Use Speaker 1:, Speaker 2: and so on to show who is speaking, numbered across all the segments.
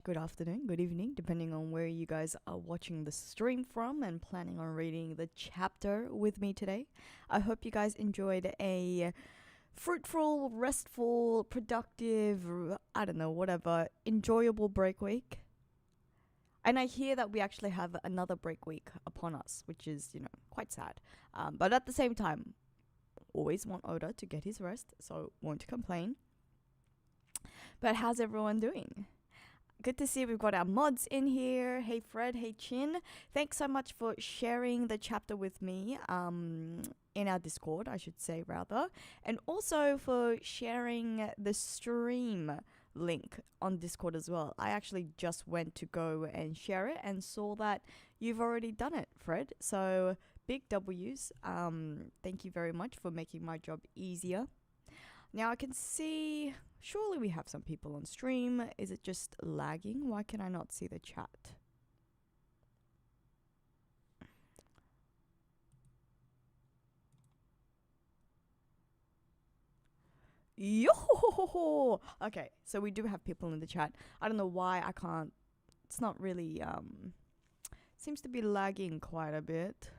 Speaker 1: good afternoon, good evening, depending on where you guys are watching the stream from and planning on reading the chapter with me today. I hope you guys enjoyed a fruitful, restful, productive, I don't know, whatever, enjoyable break week. And I hear that we actually have another break week upon us, which is, quite sad. But at the same time, always want Oda to get his rest, so won't complain. But how's everyone doing? Good to see we've got our mods in here. Hey Fred, hey Chin. Thanks so much for sharing the chapter with me in our Discord, I should say rather. And also for sharing the stream link on Discord as well. I actually just went to go and share it and saw that you've already done it, Fred. So big W's. Thank you very much for making my job easier. Now I can see, surely we have some people on stream. Is it just lagging? Why can I not see the chat? Yo! Okay, so we do have people in the chat. I don't know why I can't. It's not really, seems to be lagging quite a bit.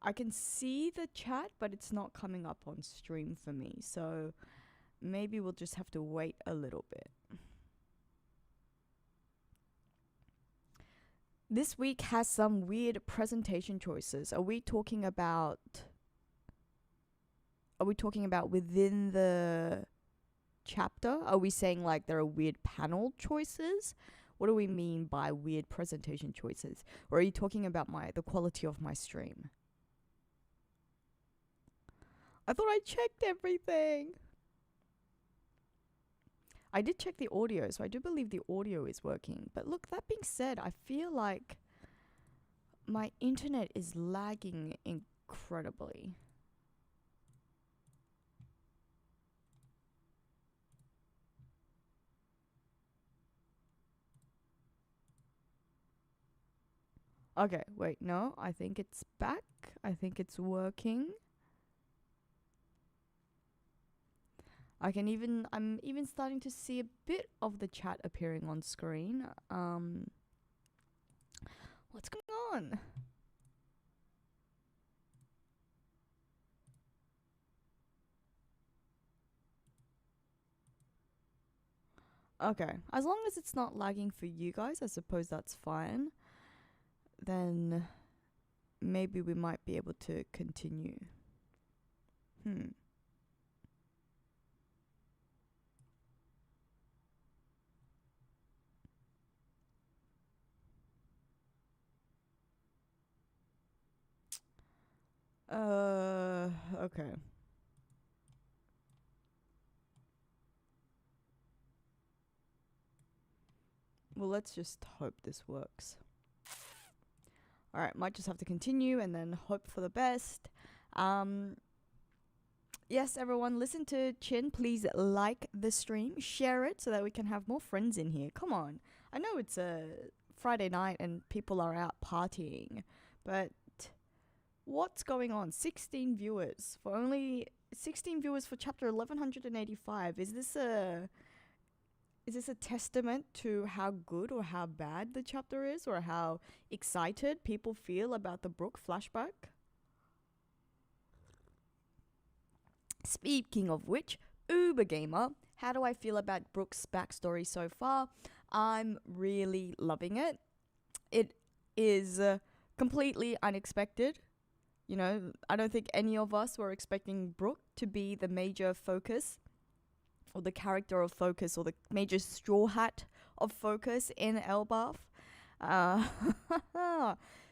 Speaker 1: I can see the chat, but it's not coming up on stream for me. So maybe we'll just have to wait a little bit. This week has some weird presentation choices. Are we talking about within the chapter? Are we saying like there are weird panel choices? What do we mean by weird presentation choices? Or are you talking about the quality of my stream? I thought I checked everything. I did check the audio, so I do believe the audio is working. But look, that being said, I feel like my internet is lagging incredibly. Okay, wait, no, I think it's back. I think it's working. I'm even starting to see a bit of the chat appearing on screen. What's going on? Okay, as long as it's not lagging for you guys, I suppose that's fine. Then maybe we might be able to continue. Okay. Well, let's just hope this works. Alright, might just have to continue and then hope for the best. Yes, everyone, listen to Chin. Please like the stream, share it so that we can have more friends in here. Come on. I know it's a Friday night and people are out partying, but what's going on? 16 viewers for only 16 viewers for chapter 1185. Is this a testament to how good or how bad the chapter is, or how excited people feel about the Brook flashback? Speaking of which, Uber Gamer, how do I feel about Brook's backstory so far? I'm really loving it. It is completely unexpected. You know, I don't think any of us were expecting Brook to be the major focus, or the character of focus, or the major straw hat of focus in Elbaf.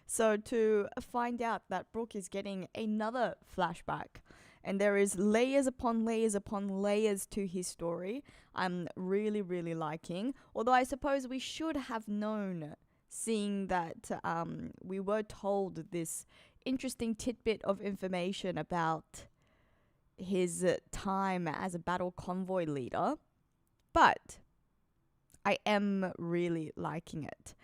Speaker 1: So to find out that Brook is getting another flashback, and there is layers upon layers upon layers to his story, I'm really, really liking. Although I suppose we should have known, seeing that we were told this interesting tidbit of information about his time as a battle convoy leader. But I am really liking it.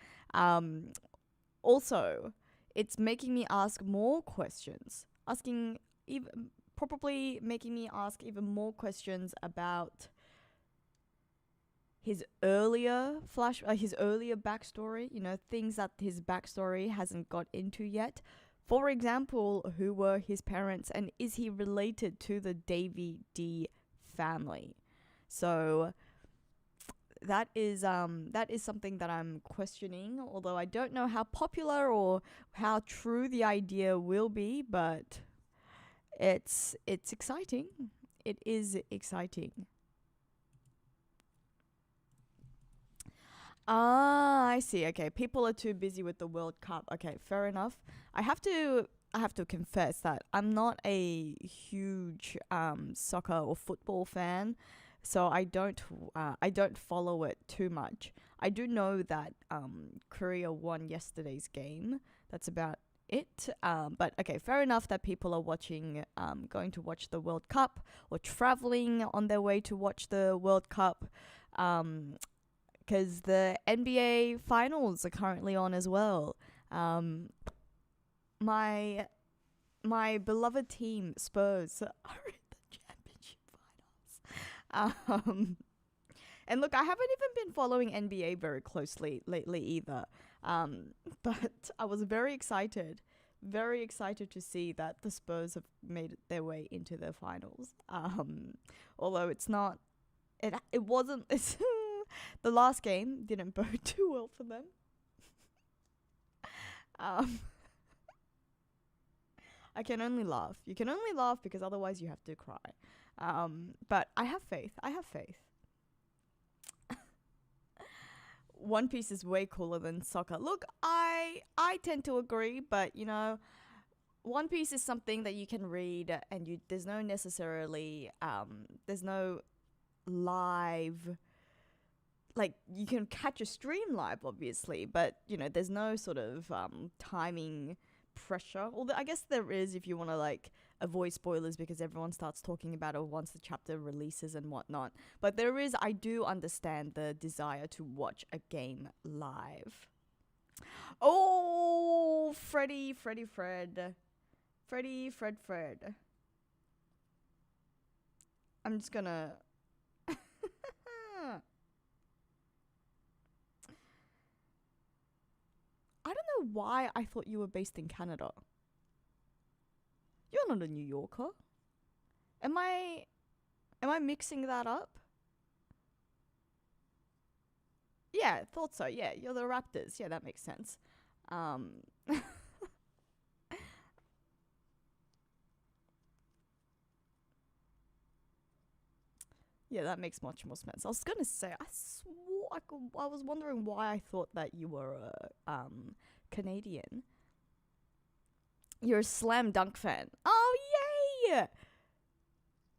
Speaker 1: Also, it's making me ask more questions, asking even probably making me ask even more questions about his earlier his earlier backstory, things that his backstory hasn't got into yet. For example, who were his parents and is he related to the Davy D family? So that is something that I'm questioning, although I don't know how popular or how true the idea will be, but it's exciting. It is exciting. Ah, I see. Okay, people are too busy with the World Cup. Okay, fair enough. I have to confess that I'm not a huge soccer or football fan, so I don't follow it too much. I do know that Korea won yesterday's game. That's about it. But okay, fair enough that people are going to watch the World Cup or traveling on their way to watch the World Cup. Because the NBA finals are currently on as well. My beloved team Spurs are in the championship finals. And look, I haven't even been following NBA very closely lately either. But I was very excited to see that the Spurs have made their way into the finals. Although it's not, it wasn't. The last game didn't bode too well for them. I can only laugh. You can only laugh because otherwise you have to cry. But I have faith. One Piece is way cooler than soccer. Look, I tend to agree, but One Piece is something that you can read and there's no necessarily there's no live, like, you can catch a stream live obviously, but there's no sort of timing pressure. Although I guess there is if you want to like avoid spoilers because everyone starts talking about it once the chapter releases and whatnot. But I do understand the desire to watch a game live. Oh, Fred. I'm just gonna I don't know why I thought you were based in Canada. You're not a New Yorker. Am I mixing that up? Yeah, thought so. Yeah, you're the Raptors. Yeah, that makes sense. Yeah, that makes much more sense. I was gonna say, I swore I was wondering why I thought that you were a Canadian. You're a slam dunk fan. Oh, yay!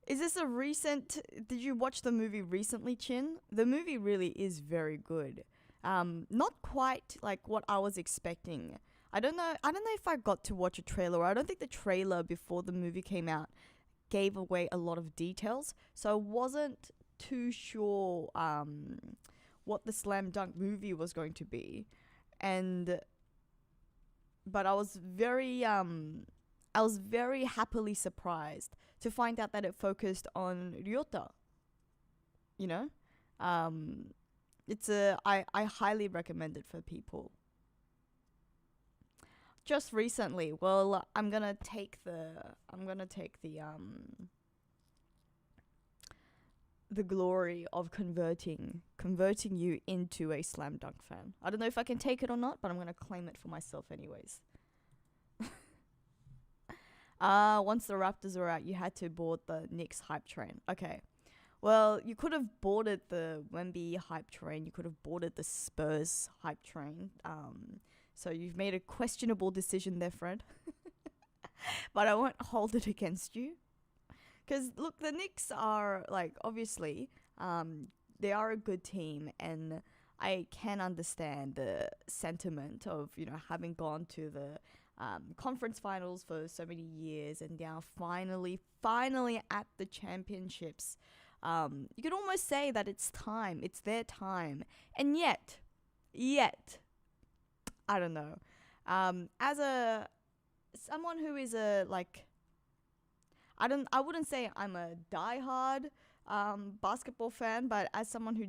Speaker 1: Is this a recent? Did you watch the movie recently, Chin? The movie really is very good. Not quite like what I was expecting. I don't know if I got to watch a trailer. I don't think the trailer before the movie came out gave away a lot of details, so I wasn't too sure what the slam dunk movie was going to be, but I was very happily surprised to find out that it focused on Ryota. I highly recommend it for people. Just recently, well, I'm gonna take the glory of converting you into a slam dunk fan. I don't know if I can take it or not, but I'm gonna claim it for myself anyways. Once the Raptors were out, you had to board the Knicks hype train. Okay. Well, you could have boarded the Wemby hype train. You could have boarded the Spurs hype train. So you've made a questionable decision there, Fred. But I won't hold it against you. Because, look, the Knicks are, like, obviously, they are a good team. And I can understand the sentiment of, having gone to the conference finals for so many years and now finally at the championships. You could almost say that it's time. It's their time. And yet, I don't know. As someone who is I wouldn't say I'm a diehard basketball fan, but as someone who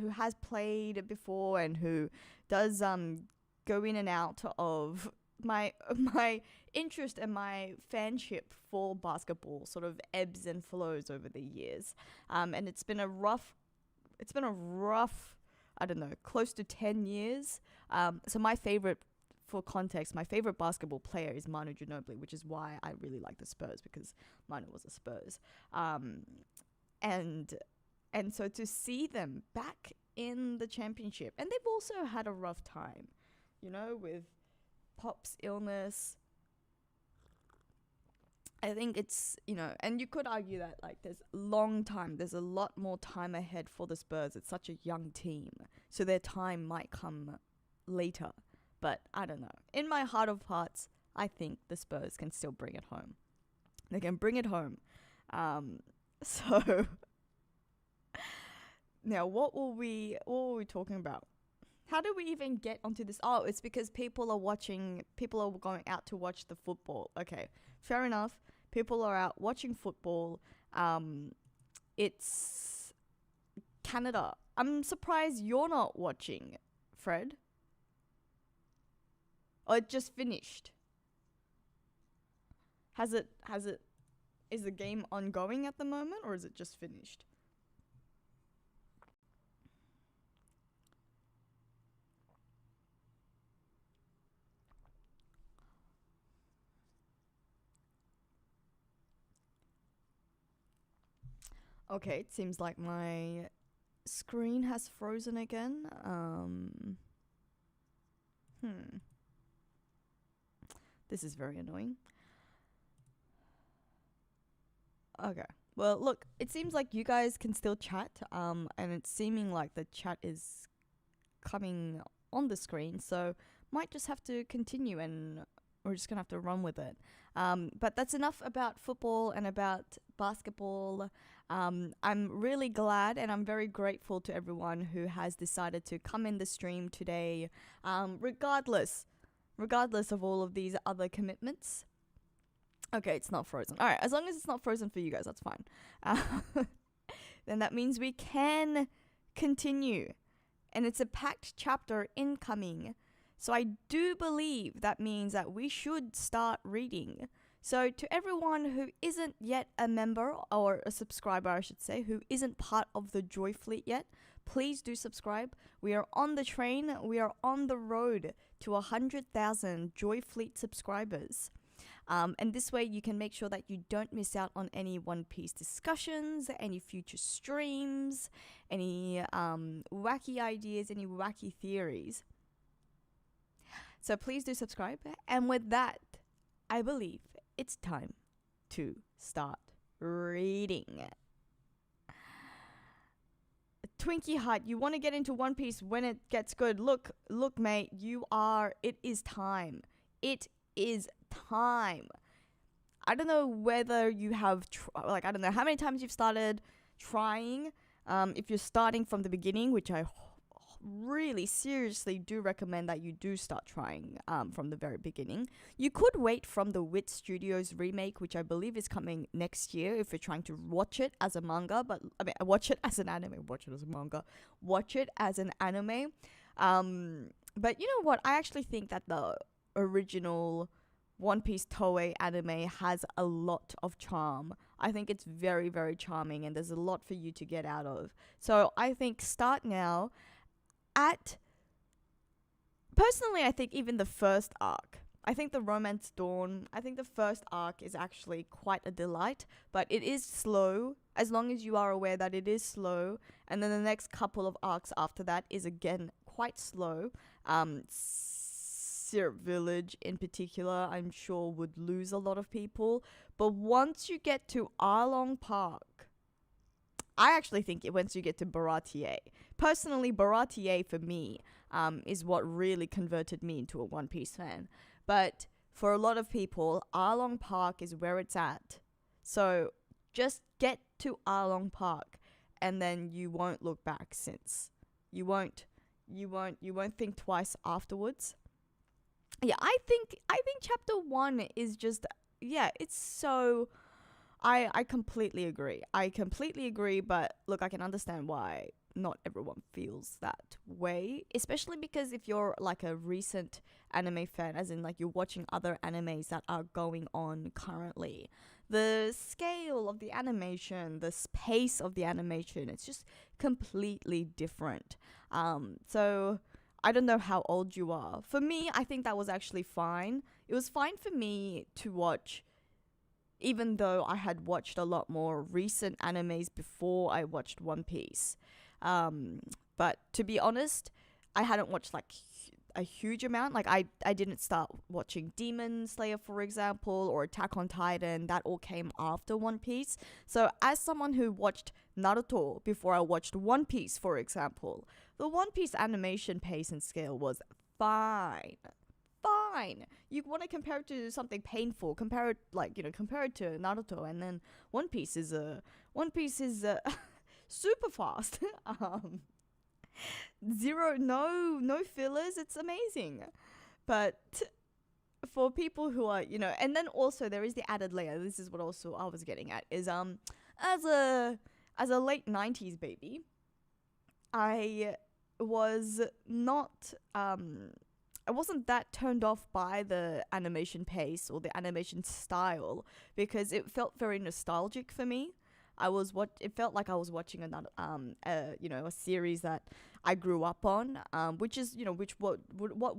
Speaker 1: has played before and who does go in and out of my my interest and my fanship for basketball sort of ebbs and flows over the years. And it's been a rough, I don't know, close to 10 years. So for context, my favorite basketball player is Manu Ginobili, which is why I really like the Spurs, because Manu was a Spurs. And so to see them back in the championship, and they've also had a rough time, with Pop's illness. I think it's, and you could argue that like there's a lot more time ahead for the Spurs. It's such a young team, so their time might come later. But I don't know. In my heart of hearts, I think the Spurs can still bring it home. They can bring it home. So now what were we talking about? How do we even get onto this? Oh, it's because people are going out to watch the football. Okay, fair enough. People are out watching football. It's Canada. I'm surprised you're not watching, Fred. Or it just finished. Is the game ongoing at the moment, or is it just finished? Okay, it seems like my screen has frozen again. This is very annoying. Okay. Well, look, it seems like you guys can still chat, and it's seeming like the chat is coming on the screen, so might just have to continue and we're just gonna have to run with it. But that's enough about football and about basketball. I'm really glad and I'm very grateful to everyone who has decided to come in the stream today, regardless of all of these other commitments. Okay, it's not frozen. All right, as long as it's not frozen for you guys, that's fine. Then that means we can continue. And it's a packed chapter incoming. So I do believe that means that we should start reading. So to everyone who isn't yet a member, or a subscriber I should say, who isn't part of the JoyFleet yet, please do subscribe. We are on the train. We are on the road to 100,000 JoyFleet subscribers. And this way you can make sure that you don't miss out on any One Piece discussions, any future streams, any wacky ideas, any wacky theories. So please do subscribe. And with that, I believe it's time to start reading. Twinkie Hut, you want to get into One Piece when it gets good. Look, mate, it is time. It is time. I don't know whether you have, I don't know how many times you've started trying. If you're starting from the beginning, which I really seriously do recommend that you do start trying from the very beginning. You could wait from the Wit Studios remake, which I believe is coming next year if you're trying to watch it as a manga, but I mean, watch it as an anime, watch it as a manga, watch it as an anime. But you know what? I actually think that the original One Piece Toei anime has a lot of charm. I think it's very, very charming and there's a lot for you to get out of. So I think start now. Personally, I think even the first arc, I think the Romance Dawn, I think the first arc is actually quite a delight, but it is slow, as long as you are aware that it is slow, and then the next couple of arcs after that is again quite slow. Syrup Village in particular, I'm sure would lose a lot of people, but once you get to Arlong Park, I actually think once you get to Baratier. Personally, Baratier for me is what really converted me into a One Piece fan. But for a lot of people, Arlong Park is where it's at. So just get to Arlong Park and then you won't look back since. You won't think twice afterwards. Yeah, I think chapter 1 is just, yeah, it's so... I completely agree. I completely agree, but look, I can understand why not everyone feels that way, especially because if you're like a recent anime fan, as in like you're watching other animes that are going on currently, the scale of the animation, the pace of the animation, it's just completely different. So I don't know how old you are. For me, I think that was actually fine. It was fine for me to watch, even though I had watched a lot more recent animes before I watched One Piece. Um, but to be honest, I hadn't watched like a huge amount. Like I didn't start watching Demon Slayer, for example, or Attack on Titan. That all came after One Piece. So as someone who watched Naruto before I watched One Piece, for example, the One Piece animation pace and scale was fine. Fine. You want to compare it to something painful, compare it compare it to Naruto, and then One Piece is super fast. Zero, no fillers. It's amazing. But for people who are, and then also there is the added layer. This is what also I was getting at is as a late 90s baby, I was not I wasn't that turned off by the animation pace or the animation style because it felt very nostalgic for me. It felt like I was watching another a series that I grew up on, which is what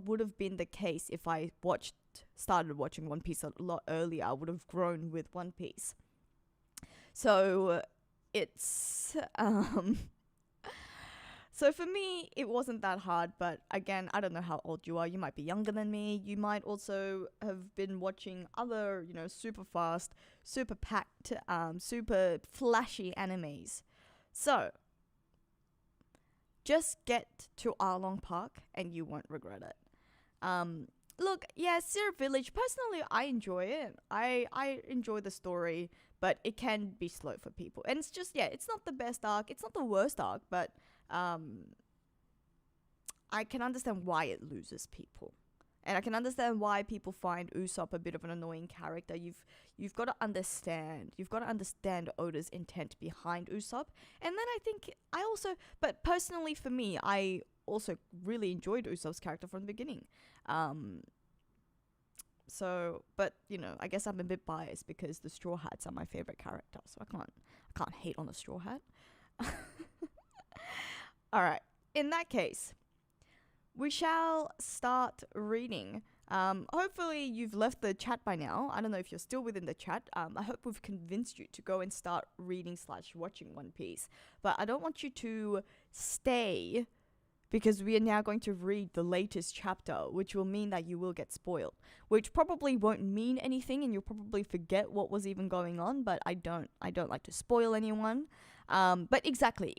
Speaker 1: would have been the case if I started watching One Piece a lot earlier. I would have grown with One Piece. So it's so for me, it wasn't that hard, but again, I don't know how old you are. You might be younger than me. You might also have been watching other, super fast, super packed, super flashy animes. So, just get to Arlong Park and you won't regret it. Look, yeah, Syrup Village, personally, I enjoy it. I enjoy the story, but it can be slow for people. And it's just, it's not the best arc. It's not the worst arc, but I can understand why it loses people, and I can understand why people find Usopp a bit of an annoying character. You've got to understand. You've got to understand Oda's intent behind Usopp, and then I think but personally for me, I also really enjoyed Usopp's character from the beginning. So, but I guess I'm a bit biased because the Straw Hats are my favorite character, so I can't hate on the Straw Hat. All right. In that case, we shall start reading. Hopefully you've left the chat by now. I don't know if you're still within the chat. I hope we've convinced you to go and start reading / watching One Piece. But I don't want you to stay because we are now going to read the latest chapter, which will mean that you will get spoiled, which probably won't mean anything and you'll probably forget what was even going on, but I don't like to spoil anyone. But exactly,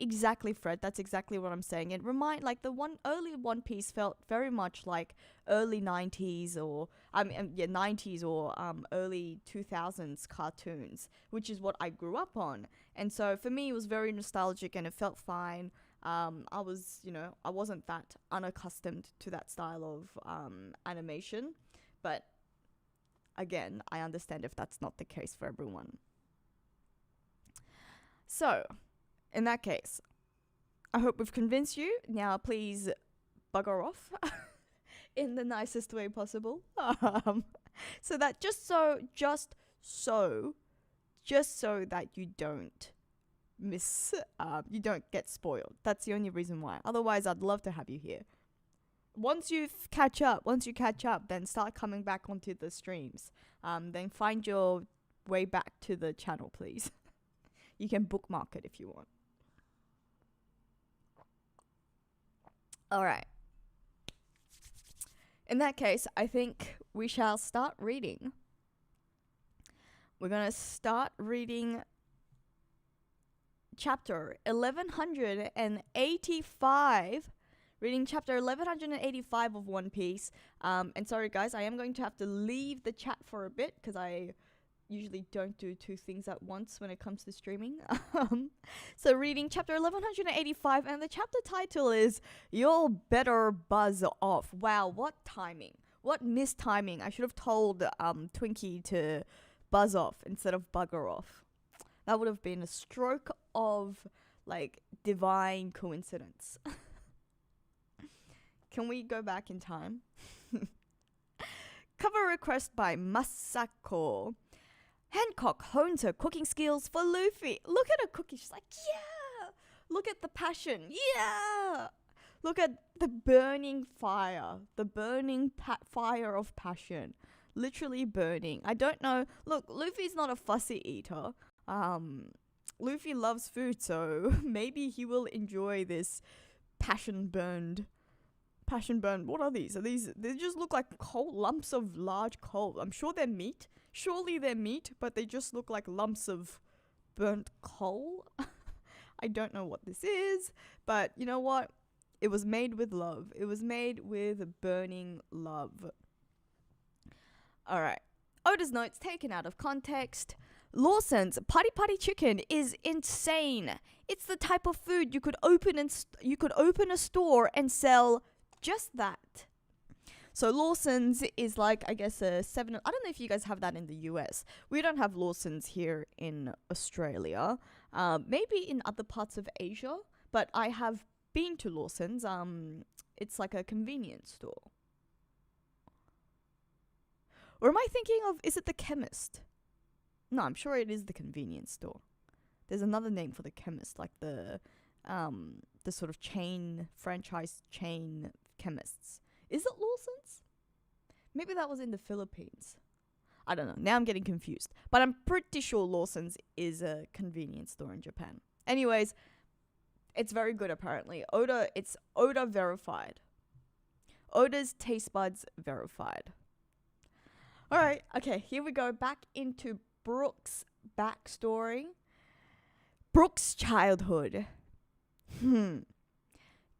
Speaker 1: Fred. That's exactly what I'm saying. It early One Piece felt very much like early 90s or 90s or early 2000s cartoons, which is what I grew up on. And so for me, it was very nostalgic and it felt fine. I wasn't that unaccustomed to that style of animation, but again, I understand if that's not the case for everyone. So, in that case, I hope we've convinced you. Now, please bugger off in the nicest way possible. So that just so that you don't you don't get spoiled. That's the only reason why. Otherwise, I'd love to have you here. Once you catch up, then start coming back onto the streams. Then find your way back to the channel, please. You can bookmark it if you want. Alright. In that case, I think we shall start reading. We're going to start reading chapter 1185. Reading chapter 1185 of One Piece. And sorry guys, I am going to have to leave the chat for a bit because I usually don't do two things at once when it comes to streaming. So reading chapter 1185, and the chapter title is You'll Better Buzz Off. Wow, what timing. What mistiming. I should have told Twinkie to buzz off instead of bugger off. That would have been a stroke of, like, divine coincidence. Can we go back in time? Cover request by Masako. Hancock hones her cooking skills for Luffy. Look at her cooking. She's like, yeah. Look at the passion. Yeah. Look at the burning fire. The burning fire of passion. Literally burning. I don't know. Look, Luffy's not a fussy eater. Luffy loves food, so maybe he will enjoy this passion burned. What are these? They just look like lumps of large coal. I'm sure they're meat. Surely they're meat, but they just look like lumps of burnt coal. I don't know what this is, but you know what? It was made with love. It was made with burning love. Alright. Oda's notes taken out of context. Lawson's Putty Putty Chicken is insane. It's the type of food you could open a store and sell just that. So Lawson's is like, I guess, a 7... I don't know if you guys have that in the US. We don't have Lawson's here in Australia. Maybe in other parts of Asia. But I have been to Lawson's. It's like a convenience store. Or am I thinking of... Is it the chemist? No, I'm sure it is the convenience store. There's another name for the chemist. Like the sort of franchise chain chemists. Is it Lawson's? Maybe that was in the Philippines. I don't know. Now I'm getting confused. But I'm pretty sure Lawson's is a convenience store in Japan. Anyways, it's very good apparently. It's Oda verified. Oda's taste buds verified. Alright, okay, here we go. Back into Brooke's backstory. Brooke's childhood.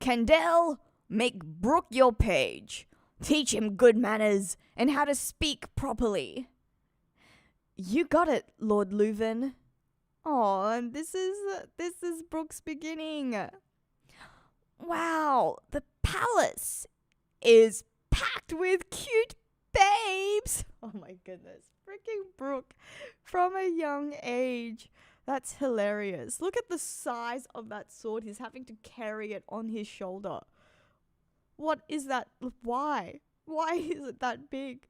Speaker 1: Kendall, make Brooke your page. Teach him good manners and how to speak properly. You got it, Lord Leuven. Oh, and this is Brooke's beginning. Wow, the palace is packed with cute babes. Oh my goodness. Freaking Brooke from a young age. That's hilarious. Look at the size of that sword. He's having to carry it on his shoulder. What is that? Why? Why is it that big?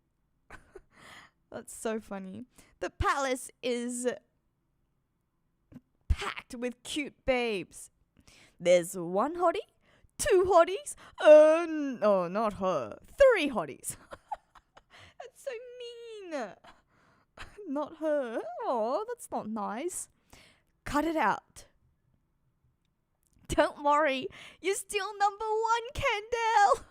Speaker 1: That's so funny. The palace is packed with cute babes. There's one hottie, two hotties, no, not her, 3 hotties. That's so mean. Not her. Oh, that's not nice. Cut it out. Don't worry, you're still number 1, Kendall.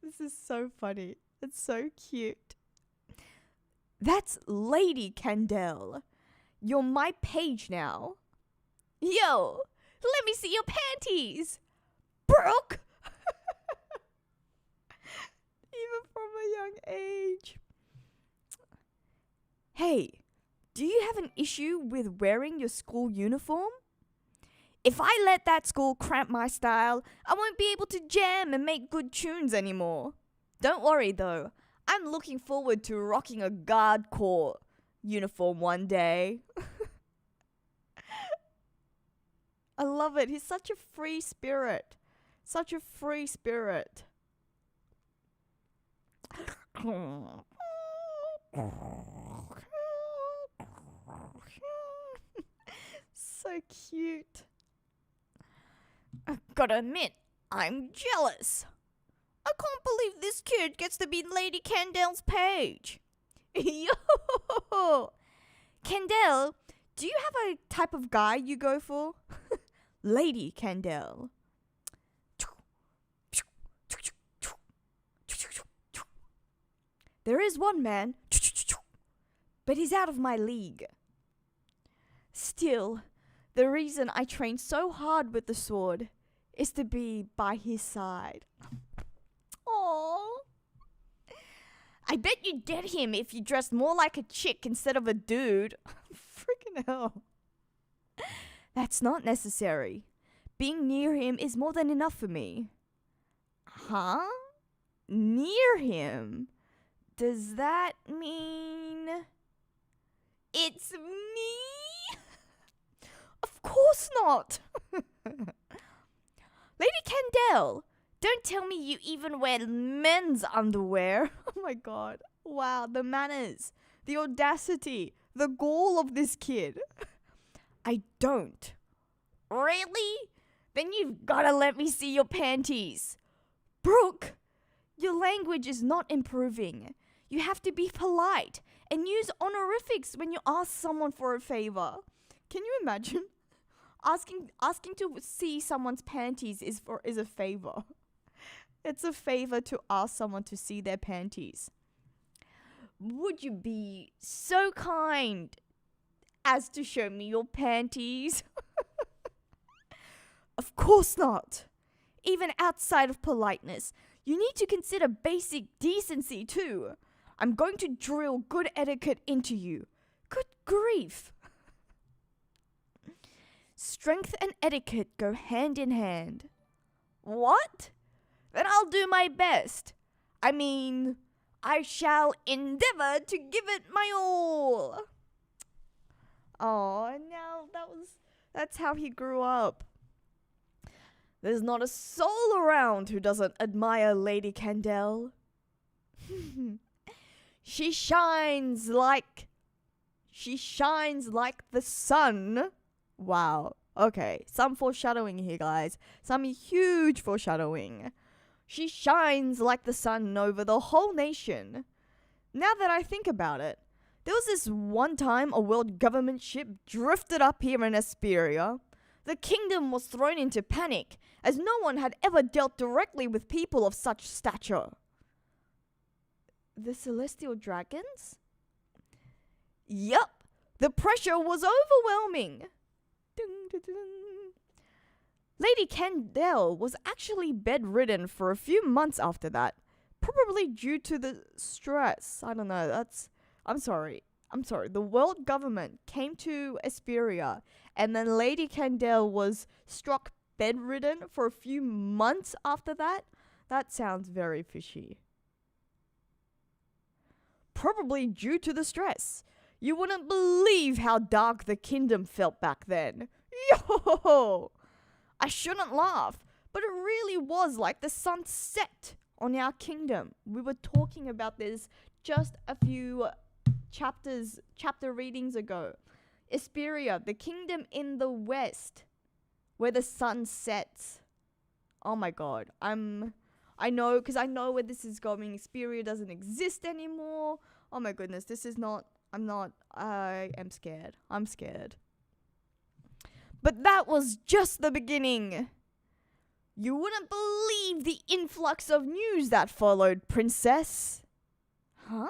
Speaker 1: This is so funny. It's so cute. That's Lady Kendall. You're my page now. Yo, let me see your panties. Brooke. Even from a young age. Hey, do you have an issue with wearing your school uniform? If I let that school cramp my style, I won't be able to jam and make good tunes anymore. Don't worry though, I'm looking forward to rocking a guard corps uniform one day. I love it. He's such a free spirit. Such a free spirit. So cute. I gotta admit, I'm jealous. I can't believe this kid gets to be Lady Kendall's page. Yo! Kendall, do you have a type of guy you go for? Lady Kendall. There is one man, but he's out of my league. Still, the reason I train so hard with the sword is to be by his side. Aww. I bet you'd get him if you dressed more like a chick instead of a dude. Freaking hell. That's not necessary. Being near him is more than enough for me. Huh? Near him? Does that mean... It's me? course not. Lady Kendall, don't tell me you even wear men's underwear. Oh my god. Wow, the manners, the audacity, the gall of this kid. I don't. Really? Then you've gotta let me see your panties. Brooke, your language is not improving. You have to be polite and use honorifics when you ask someone for a favor. Can you imagine? Asking to see someone's panties is a favor. It's a favor to ask someone to see their panties. Would you be so kind as to show me your panties? Of course not. Even outside of politeness, you need to consider basic decency too. I'm going to drill good etiquette into you. Good grief. Strength and etiquette go hand in hand. What? Then I'll do my best. I mean, I shall endeavor to give it my all. Oh, and now that's how he grew up. There's not a soul around who doesn't admire Lady Kendall. She shines like the sun. Wow. Okay, some foreshadowing here, guys. Some huge foreshadowing. She shines like the sun over the whole nation. Now that I think about it, there was this one time a world government ship drifted up here in Esperia. The kingdom was thrown into panic, as no one had ever dealt directly with people of such stature. The celestial dragons? Yup, the pressure was overwhelming. Dun, dun, dun. Lady Kendall was actually bedridden for a few months after that, probably due to the stress. I don't know, I'm sorry. The world government came to Esperia, and then Lady Kendall was struck bedridden for a few months after that. That sounds very fishy. Probably due to the stress. You wouldn't believe how dark the kingdom felt back then. Yo! I shouldn't laugh, but it really was like the sun set on our kingdom. We were talking about this just a few chapter readings ago. Esperia, the kingdom in the west, where the sun sets. Oh my god, I know, because I know where this is going. Esperia doesn't exist anymore. Oh my goodness, I am scared. I'm scared. But that was just the beginning. You wouldn't believe the influx of news that followed, princess. Huh?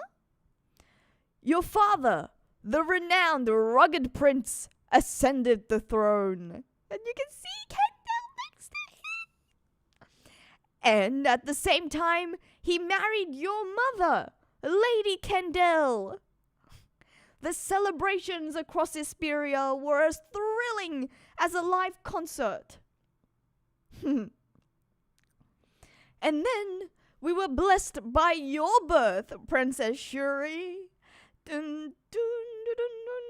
Speaker 1: Your father, the renowned rugged prince, ascended the throne. And you can see Kendall next to him. And at the same time, he married your mother, Lady Kendall. The celebrations across Esperia were as thrilling as a live concert. And then we were blessed by your birth, Princess Shuri. Dun, dun, dun, dun, dun.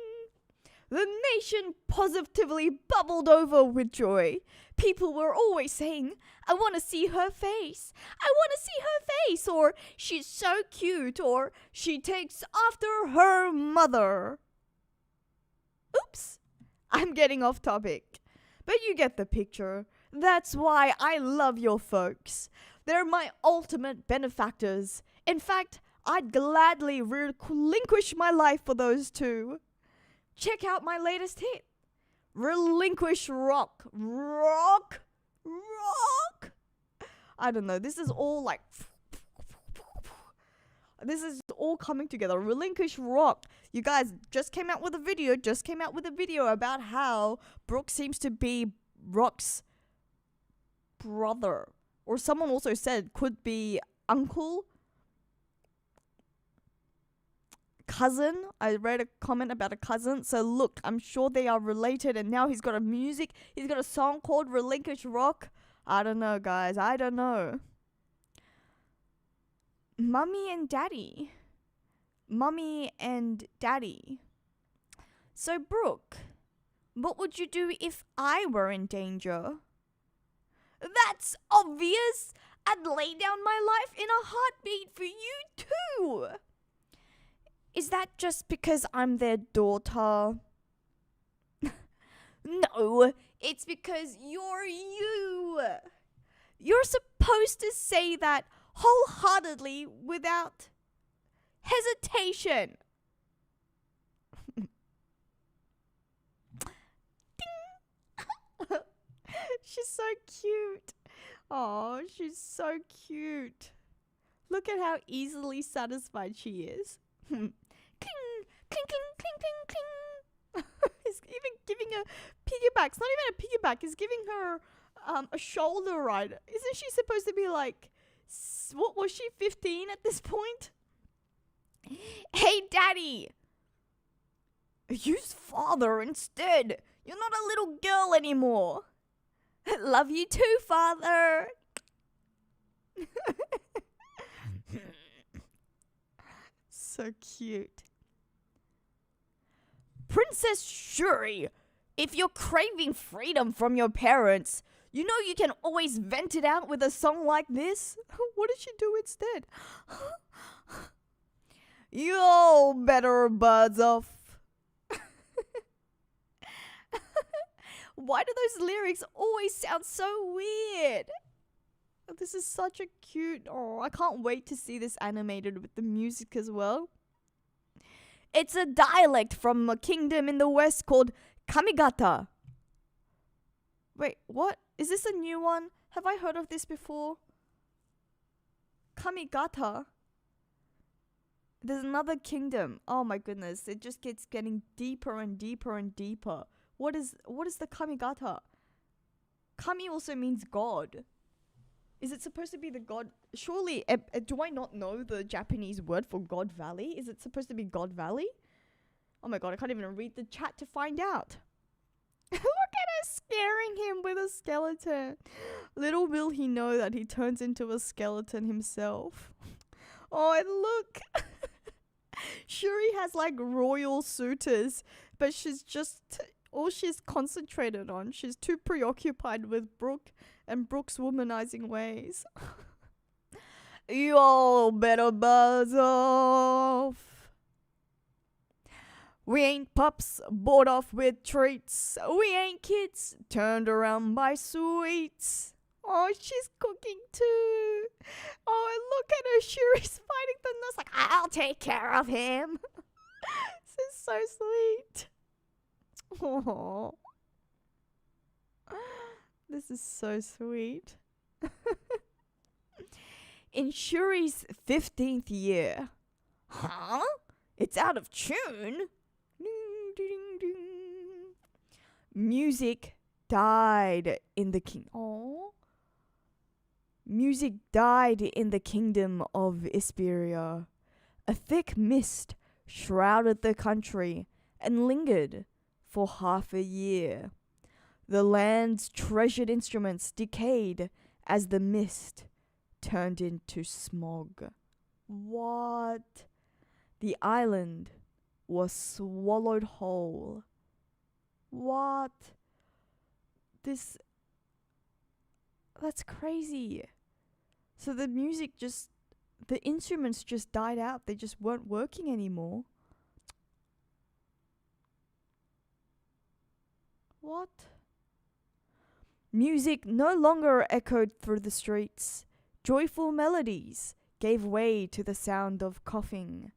Speaker 1: The nation positively bubbled over with joy. People were always saying, I want to see her face. I want to see her face. Or, she's so cute. Or, she takes after her mother. Oops. I'm getting off topic. But you get the picture. That's why I love your folks. They're my ultimate benefactors. In fact, I'd gladly relinquish my life for those two. Check out my latest hit. Relinquish rock. Rock. I don't know. This is all like... This is all coming together. Relinquish rock. You guys just came out with a video about how Brooke seems to be Rock's brother. Or someone also said could be uncle. Cousin. I read a comment about a cousin. So look, I'm sure they are related, and now he's got a song called Relinquish Rock. I don't know, guys. I don't know. Mummy and Daddy. So Brooke, What would you do if I were in danger? That's obvious. I'd lay down my life in a heartbeat for you too. Is that just because I'm their daughter? No, it's because you're you. You're supposed to say that wholeheartedly without hesitation. She's so cute. Oh, she's so cute. Look at how easily satisfied she is. Cling, cling, cling, cling, cling, cling. He's even giving her piggyback. It's not even a piggyback. He's giving her a shoulder ride. Isn't she supposed to be like, what was she, 15 at this point? Hey, Daddy. Use father instead. You're not a little girl anymore. Love you too, Father. So cute. Princess Shuri, if you're craving freedom from your parents, you know you can always vent it out with a song like this. What did she do instead? You all better buzz off. Why do those lyrics always sound so weird? This is such a cute... Oh, I can't wait to see this animated with the music as well. It's a dialect from a kingdom in the west called Kamigata. Wait, what? Is this a new one? Have I heard of this before? Kamigata? There's another kingdom. Oh my goodness. It just gets getting deeper and deeper and deeper. What is the Kamigata? Kami also means God. Is it supposed to be the God? Surely, do I not know the Japanese word for God Valley? Is it supposed to be God Valley? Oh my god, I can't even read the chat to find out. Look at her scaring him with a skeleton. Little will he know that he turns into a skeleton himself. Oh, and look. Shuri has like royal suitors, but she's just... all she's concentrated on. She's too preoccupied with Brooke and Brooke's womanizing ways. You all better buzz off. We ain't pups bought off with treats. We ain't kids turned around by sweets. Oh, she's cooking too. Oh, and look at her. Shuri's fighting the nurse like, I'll take care of him. This is so sweet. Oh, this is so sweet. In Shuri's 15th year. Huh? It's out of tune? Ding, ding, ding. Music died in the Music died in the kingdom of Isperia. A thick mist shrouded the country and lingered for half a year. The land's treasured instruments decayed as the mist turned into smog. What? The island was swallowed whole. What? That's crazy. So the instruments just died out. They just weren't working anymore. What? Music no longer echoed through the streets. Joyful melodies gave way to the sound of coughing.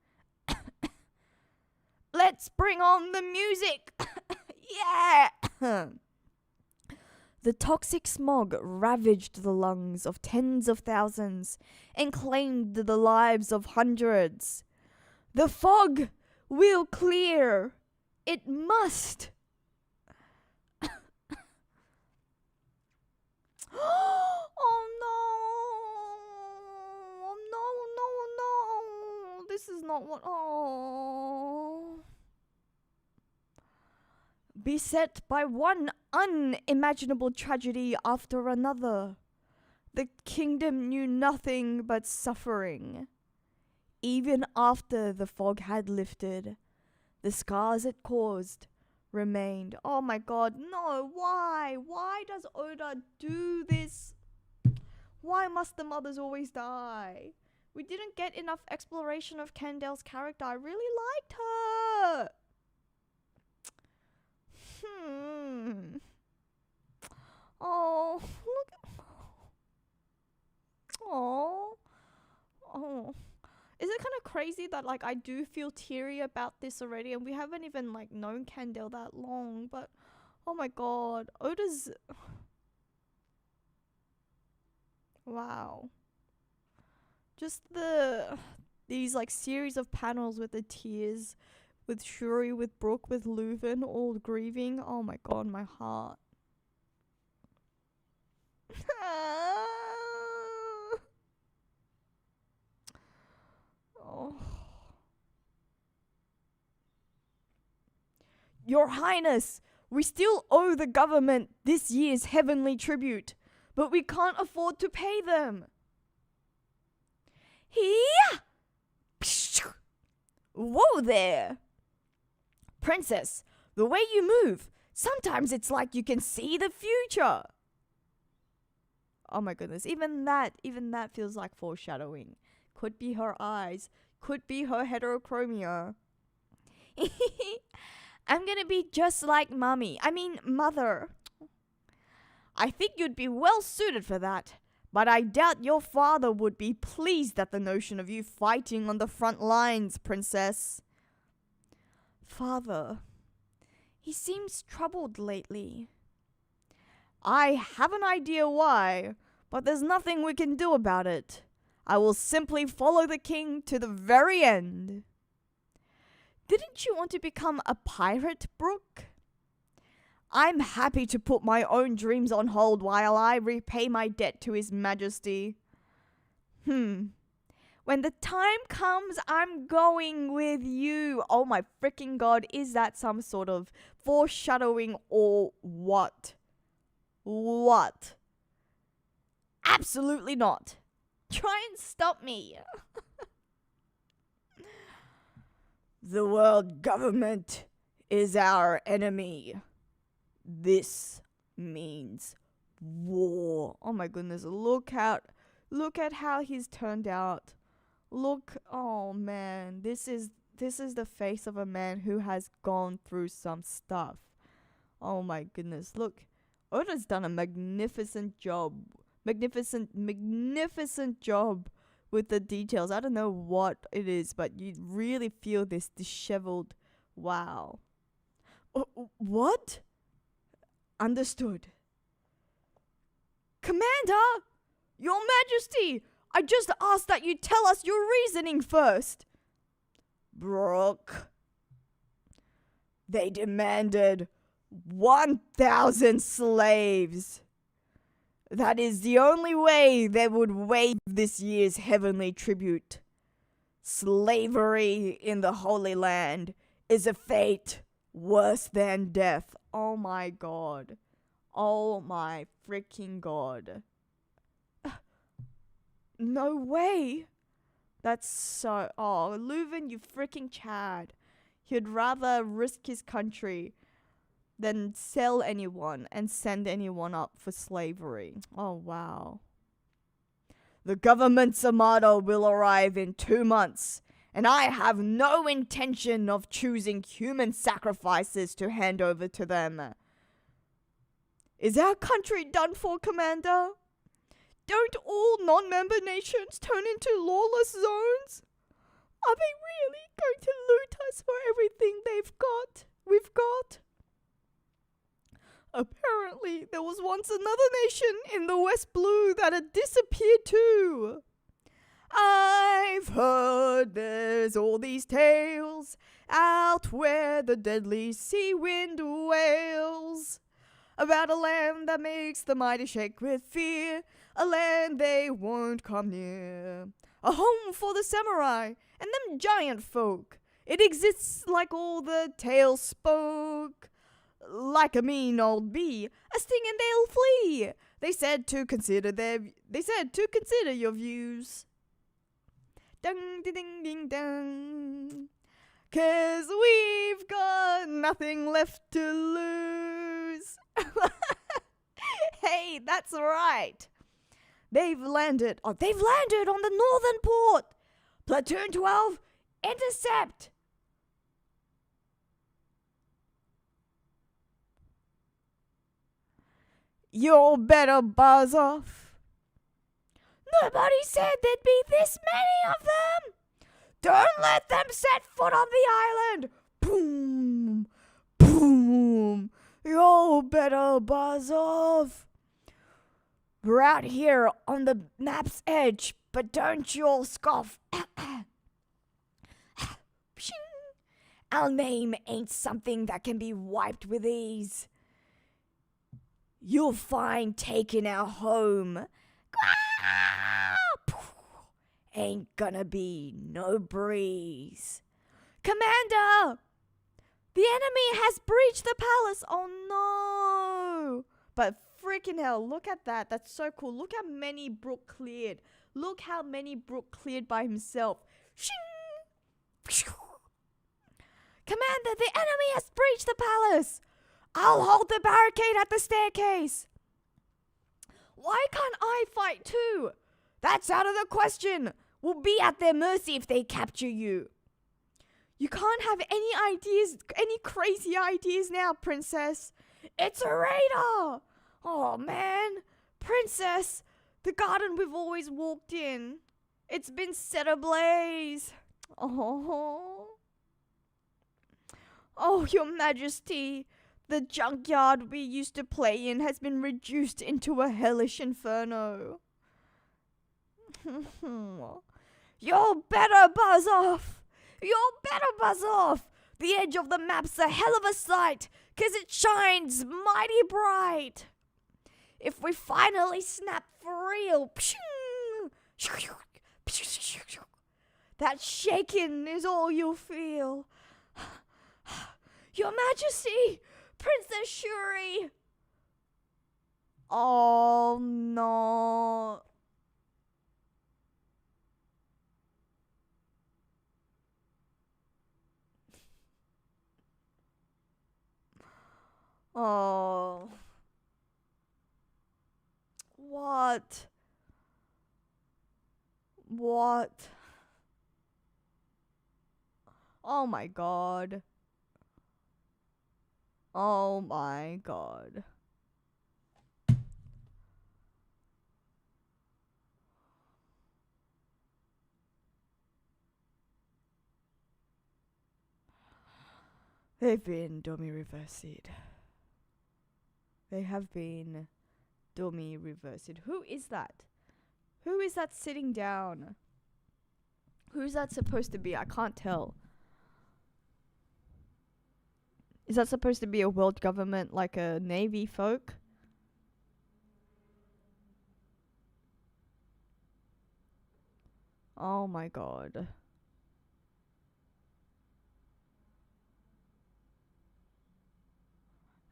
Speaker 1: Let's bring on the music! Yeah! The toxic smog ravaged the lungs of tens of thousands and claimed the lives of hundreds. The fog will clear. It must. Oh no. No. This is not what... Oh. Beset by one unimaginable tragedy after another, the kingdom knew nothing but suffering. Even after the fog had lifted, the scars it caused remained. Oh my god, no, why? Why does Oda do this? Why must the mothers always die? We didn't get enough exploration of Kendall's character. I really liked her. Oh, look. Oh. Is it kind of crazy that like I do feel teary about this already, and we haven't even like known Kendall that long? But oh my god, Oda's wow. Just these like series of panels with the tears, with Shuri, with Brooke, with Leuven, all grieving. Oh my god, my heart. Oh. Your Highness, we still owe the government this year's heavenly tribute, but we can't afford to pay them. Here! Whoa there! Princess, the way you move, sometimes it's like you can see the future. Oh my goodness, even that feels like foreshadowing. Could be her eyes, could be her heterochromia. I'm gonna be just like mother. I think you'd be well suited for that, but I doubt your father would be pleased at the notion of you fighting on the front lines, princess. Father, he seems troubled lately. I have an idea why, but there's nothing we can do about it. I will simply follow the king to the very end. Didn't you want to become a pirate, Brooke? I'm happy to put my own dreams on hold while I repay my debt to His Majesty. When the time comes, I'm going with you. Oh my freaking god, is that some sort of foreshadowing or what? What? Absolutely not. Try and stop me. The world government is our enemy. This means war. Oh my goodness, look at how he's turned out. Look, oh man, this is the face of a man who has gone through some stuff. Oh my goodness, look. Oda's done a magnificent job. Magnificent job with the details. I don't know what it is, but you really feel this disheveled. Wow. What? Understood. Commander! Your Majesty! I just asked that you tell us your reasoning first. Brooke. They demanded 1,000 slaves. That is the only way they would waive this year's heavenly tribute. Slavery in the Holy Land is a fate worse than death. Oh my god. Oh my freaking god. No way. That's so... Oh, Leuven, you freaking Chad. He'd rather risk his country than sell anyone and send anyone up for slavery. Oh, wow. The government's armada will arrive in 2 months, and I have no intention of choosing human sacrifices to hand over to them. Is our country done for, Commander? Don't all non-member nations turn into lawless zones? Are they really going to loot us for everything we've got? Apparently, there was once another nation in the West Blue that had disappeared too. I've heard there's all these tales out where the deadly sea wind wails, about a land that makes the mighty shake with fear, a land they won't come near, a home for the samurai and them giant folk. It exists like all the tales spoke. Like a mean old bee, a sting and they'll flee. They said to consider your views. Ding ding ding ding. 'Cause we've got nothing left to lose. Hey, that's right. They've landed on the northern port. Platoon 12, intercept. You better buzz off. Nobody said there'd be this many of them. Don't let them set foot on the island. Boom, boom. You better buzz off. We're out here on the map's edge, but don't you all scoff. Our name ain't something that can be wiped with ease. You'll find taking our home ain't gonna be no breeze. Commander! The enemy has breached the palace. Oh no! But freaking hell, look at that. That's so cool. Look how many Brook cleared. Look how many Brook cleared by himself. Commander, the enemy has breached the palace. I'll hold the barricade at the staircase. Why can't I fight too? That's out of the question. We'll be at their mercy if they capture you. You can't have any ideas, any crazy ideas now, princess. It's a radar. Oh man, princess, the garden we've always walked in, it's been set ablaze. Oh, your majesty, the junkyard we used to play in has been reduced into a hellish inferno. You better buzz off. You better buzz off. The edge of the map's a hell of a sight, 'cause it shines mighty bright. If we finally snap for real, that shaking is all you'll feel. Your Majesty, Princess Shuri. Oh no. Oh. What? What? Oh my god. Oh my god. They've been dummy reversed. They have been dummy reversed. Who is that? Who is that sitting down? Who's that supposed to be? I can't tell. Is that supposed to be a world government, like a navy folk? Oh my god.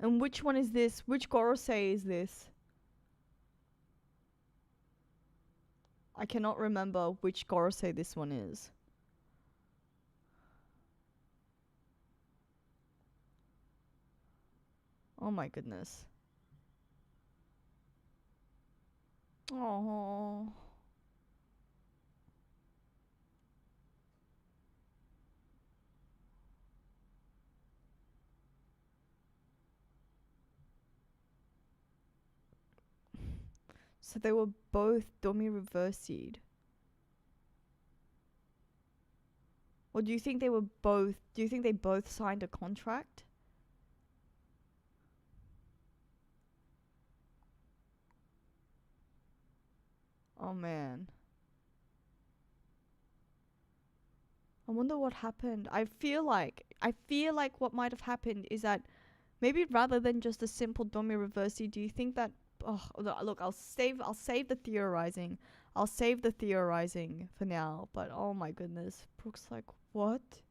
Speaker 1: And which one is this? Which Gorosei is this? I cannot remember which Gorosei this one is. Oh my goodness. Oh. So they were both dummy reversed. Or do you think they both signed a contract? Oh man. I wonder what happened. I feel like what might have happened is that maybe rather than just a simple dummy reversey, do you think that look, I'll save the theorizing. I'll save the theorizing for now, but oh my goodness. Brooke's like, what?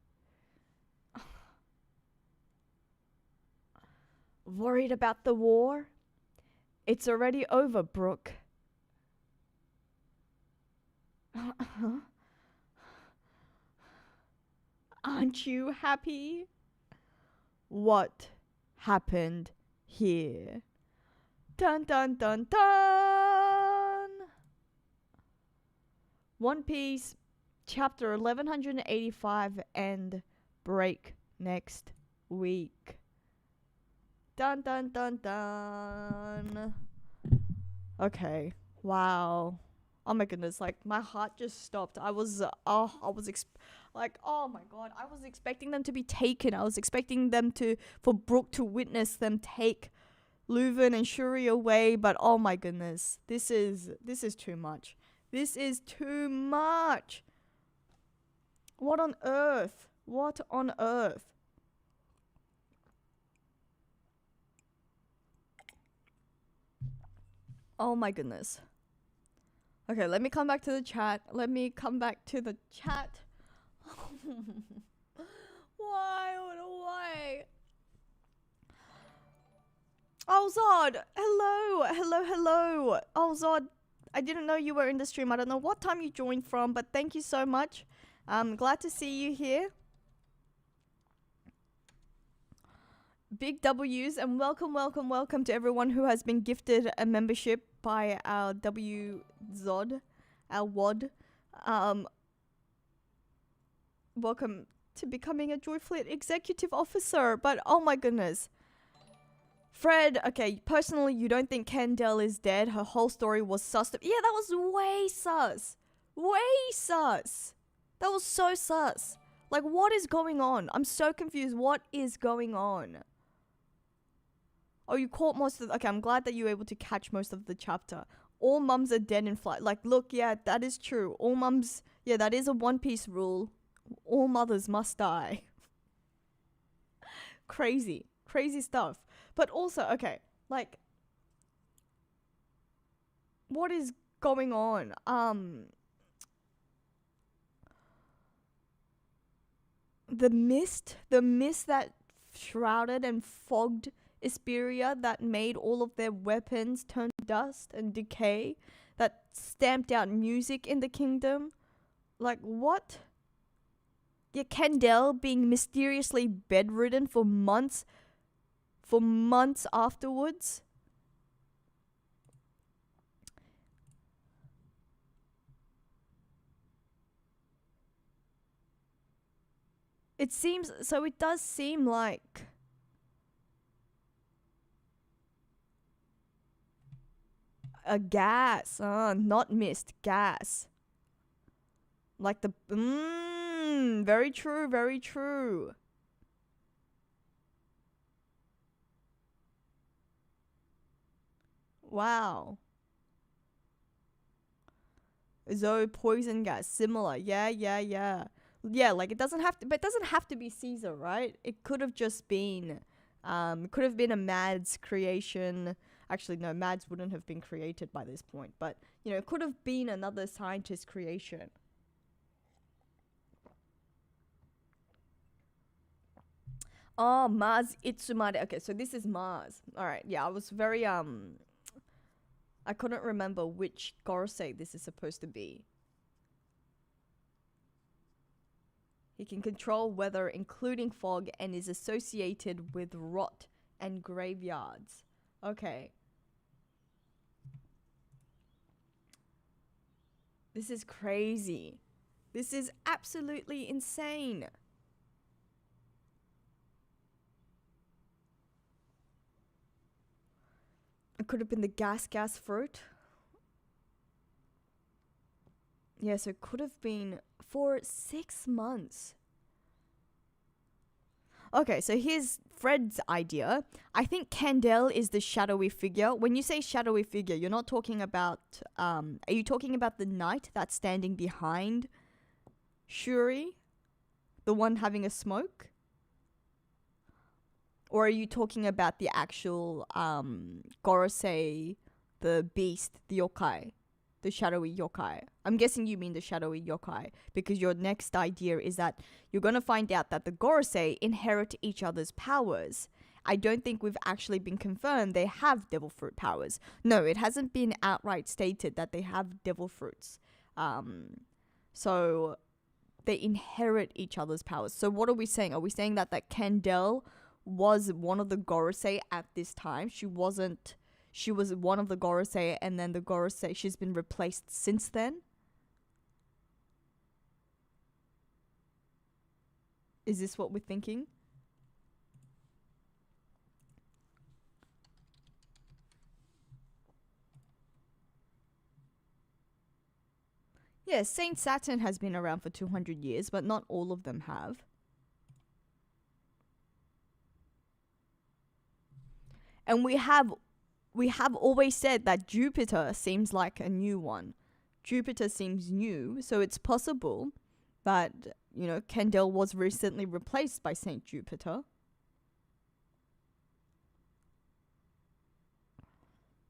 Speaker 1: Worried about the war? It's already over, Brooke. Aren't you happy? What happened here? Dun dun dun dun! One Piece chapter 1185 and break next week. Dun dun dun dun. Okay. Wow. Oh my goodness, like my heart just stopped. I was oh my god, I was expecting them to be taken. I was expecting them for Brooke to witness them take Leuven and Shuri away, but oh my goodness. This is too much. This is too much. What on earth? What on earth? Oh my goodness. Okay, let me come back to the chat. Why? Oh, Zod! Hello! Oh, Zod, I didn't know you were in the stream. I don't know what time you joined from, but thank you so much. I'm glad to see you here. Big W's and welcome to everyone who has been gifted a membership by our WZOD, our WOD. Welcome to becoming a JoyFleet Executive Officer. But oh my goodness. Fred, okay, personally, you don't think Kendall is dead? Her whole story was sus. Yeah, that was way sus. That was so sus. Like, what is going on? I'm so confused. What is going on? Oh, you caught most of okay, I'm glad that you were able to catch most of the chapter. All mums are dead in flight. Like, look, yeah, that is true. All mums, yeah, that is a One Piece rule. All mothers must die. Crazy stuff. But also, okay, like, what is going on? The mist that shrouded and fogged Isperia, that made all of their weapons turn to dust and decay, that stamped out music in the kingdom. Like, what? Yeah, Kendall being mysteriously bedridden for months afterwards. It does seem like a gas, not mist, gas. Like the, very true. Wow. So poison gas, similar. Yeah. Yeah, like it doesn't have to be Caesar, right? It could have just been, could have been a Mads creation. Actually, no, Mads wouldn't have been created by this point, but, you know, it could have been another scientist creation. Oh, Mars Itsumade. Okay, so this is Mars. Alright, yeah, I was very, I couldn't remember which Gorosei this is supposed to be. He can control weather, including fog, and is associated with rot and graveyards. Okay. This is crazy. This is absolutely insane. It could have been the gas fruit. Yeah, so it could have been for 6 months. Okay, so here's Fred's idea. I think Kendall is the shadowy figure. When you say shadowy figure, you're not talking about, are you talking about the knight that's standing behind Shuri? The one having a smoke? Or are you talking about the actual, Gorosei, the beast, the yokai? The shadowy yokai. I'm guessing you mean the shadowy yokai, because your next idea is that you're going to find out that the Gorosei inherit each other's powers. I don't think we've actually been confirmed they have devil fruit powers. No, it hasn't been outright stated that they have devil fruits. So they inherit each other's powers. So what are we saying? Are we saying that Candle was one of the Gorosei at this time? She was one of the Gorosei, and then the Gorosei, she's been replaced since then? Is this what we're thinking? Yeah, Saint Saturn has been around for 200 years, but not all of them have. And we have always said that Jupiter seems like a new one. Jupiter seems new, so it's possible that, you know, Candle was recently replaced by Saint Jupiter.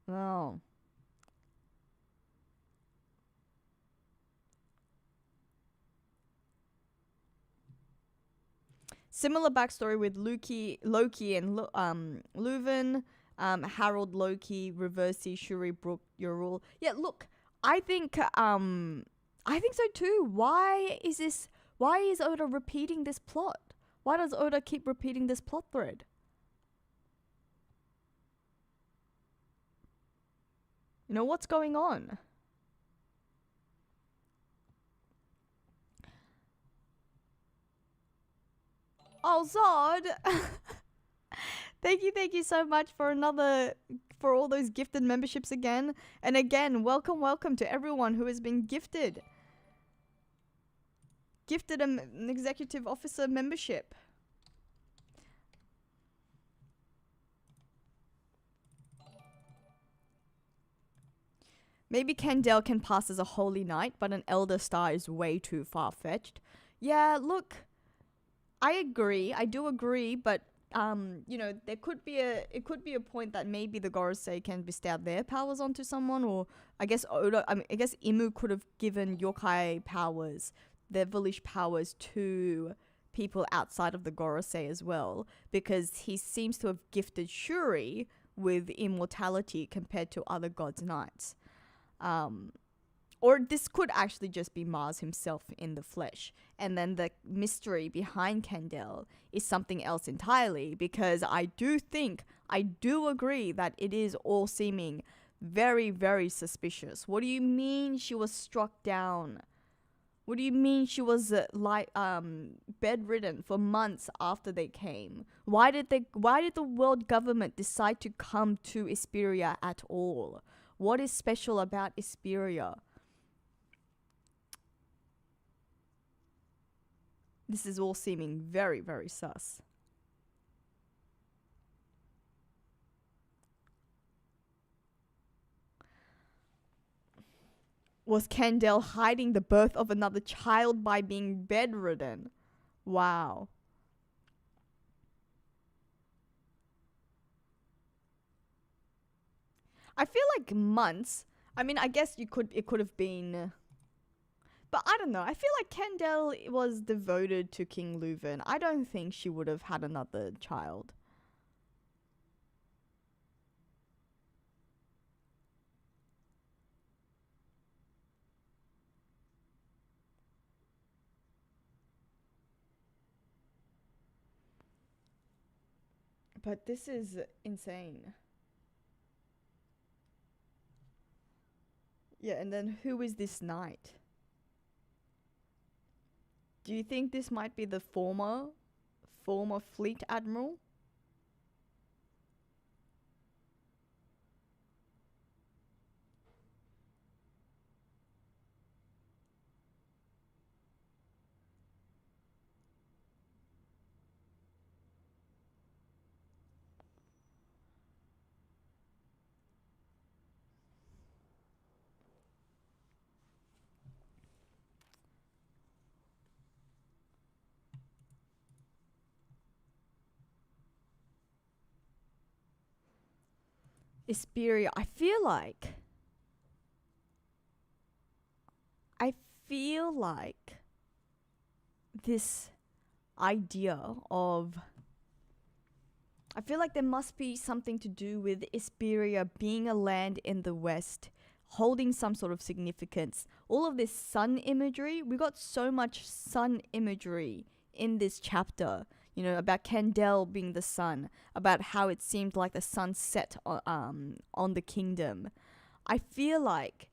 Speaker 1: Oh. Similar backstory with Loki and Leuven, Harold Loki, Reversi, Shuri, Brooke, Urul. Yeah, look, I think so too. Why is Oda repeating this plot? Why does Oda keep repeating this plot thread? You know, what's going on? Oh, Zod! Thank you so much for all those gifted memberships again. And again, welcome to everyone who has been gifted an executive officer membership. Maybe Candle can pass as a holy knight, but an elder star is way too far-fetched. Yeah, look, I agree. I do agree, but you know, it could be a point that maybe the Gorosei can bestow their powers onto someone, or I guess Imu could have given yokai powers, their village powers, to people outside of the Gorosei as well, because he seems to have gifted Shuri with immortality compared to other gods' knights. Or this could actually just be Mars himself in the flesh. And then the mystery behind Candle is something else entirely, because I do agree that it is all seeming very, very suspicious. What do you mean she was struck down? What do you mean she was bedridden for months after they came? Why did the world government decide to come to Isperia at all? What is special about Isperia? This is all seeming very, very sus. Was Candle hiding the birth of another child by being bedridden? Wow. I feel like months. I mean, I guess it could have been, but I don't know. I feel like Candle was devoted to King Leuven. I don't think she would have had another child. But this is insane. Yeah, and then who is this knight? Do you think this might be the former fleet admiral? Isperia. I feel like this idea of, I feel like there must be something to do with Isperia being a land in the west, holding some sort of significance. All of this sun imagery, we got so much sun imagery in this chapter, you know, about Candel being the sun, about how it seemed like the sun set on the kingdom. I feel like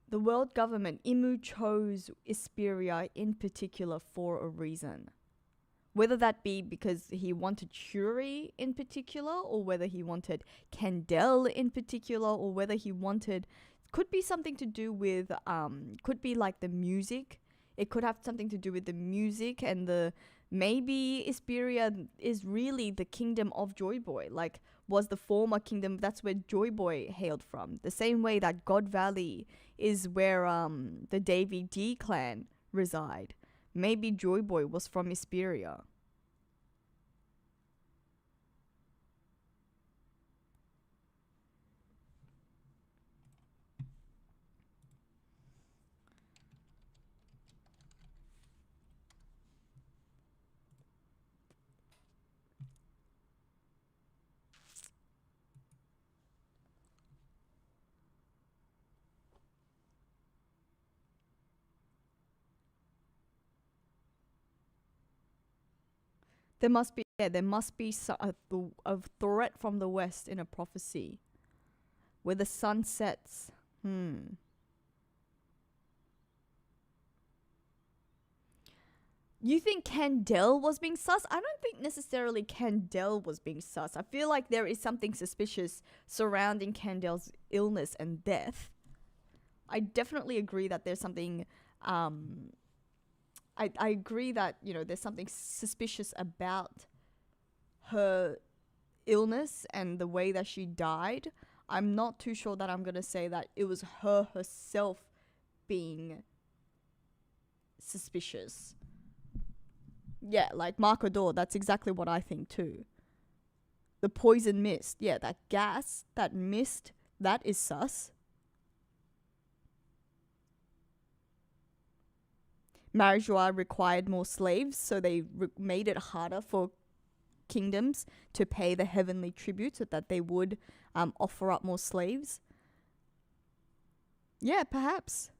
Speaker 1: the world government, Imu chose Isperia in particular for a reason. Whether that be because he wanted Shuri in particular, or whether he wanted Candel in particular, or whether he wanted... Could be something to do with... could be like the music. It could have something to do with the music and the... Maybe Isperia is really the kingdom of Joy Boy. Like, was the former kingdom... That's where Joy Boy hailed from. The same way that God Valley is where the Davy D clan reside. Maybe Joy Boy was from Isperia. There must be a threat from the west in a prophecy where the sun sets. You think Candel was being sus? I don't think necessarily Candel was being sus. I feel like there is something suspicious surrounding Candel's illness and death. I definitely agree that there's something... I agree that, you know, there's something suspicious about her illness and the way that she died. I'm not too sure that I'm going to say that it was her herself being suspicious. Yeah, like Marcador, that's exactly what I think too. The poison mist, yeah, that gas, that mist, that is sus. Marijois required more slaves, so they made it harder for kingdoms to pay the heavenly tribute so that they would offer up more slaves. Yeah, perhaps.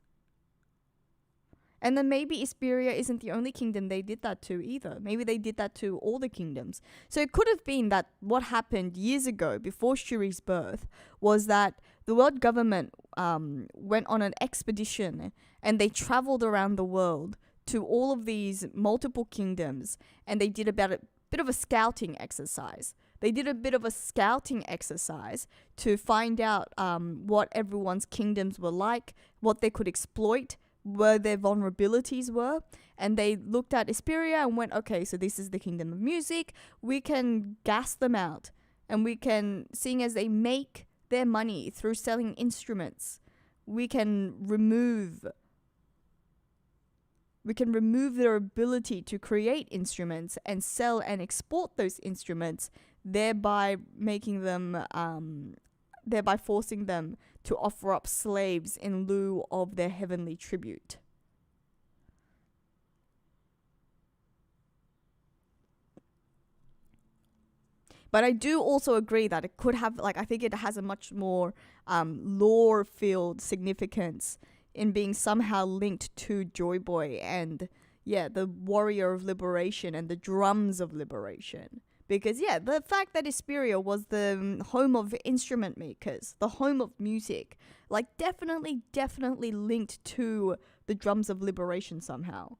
Speaker 1: And then maybe Isperia isn't the only kingdom they did that to either. Maybe they did that to all the kingdoms. So it could have been that what happened years ago, before Shuri's birth, was that the world government went on an expedition and they traveled around the world to all of these multiple kingdoms, and they did about a bit of a scouting exercise. They did a bit of a scouting exercise to find out what everyone's kingdoms were like, what they could exploit, where their vulnerabilities were, and they looked at Isperia and went, okay, so this is the kingdom of music, we can gas them out, and we can, seeing as they make their money through selling instruments, we can remove their ability to create instruments and sell and export those instruments, thereby making them, thereby forcing them to offer up slaves in lieu of their heavenly tribute. But I do also agree that it could have, like, I think it has a much more lore-filled significance in being somehow linked to Joy Boy and, yeah, the warrior of liberation and the drums of liberation. Because, yeah, the fact that Isperia was the home of instrument makers, the home of music, like, definitely linked to the drums of liberation somehow.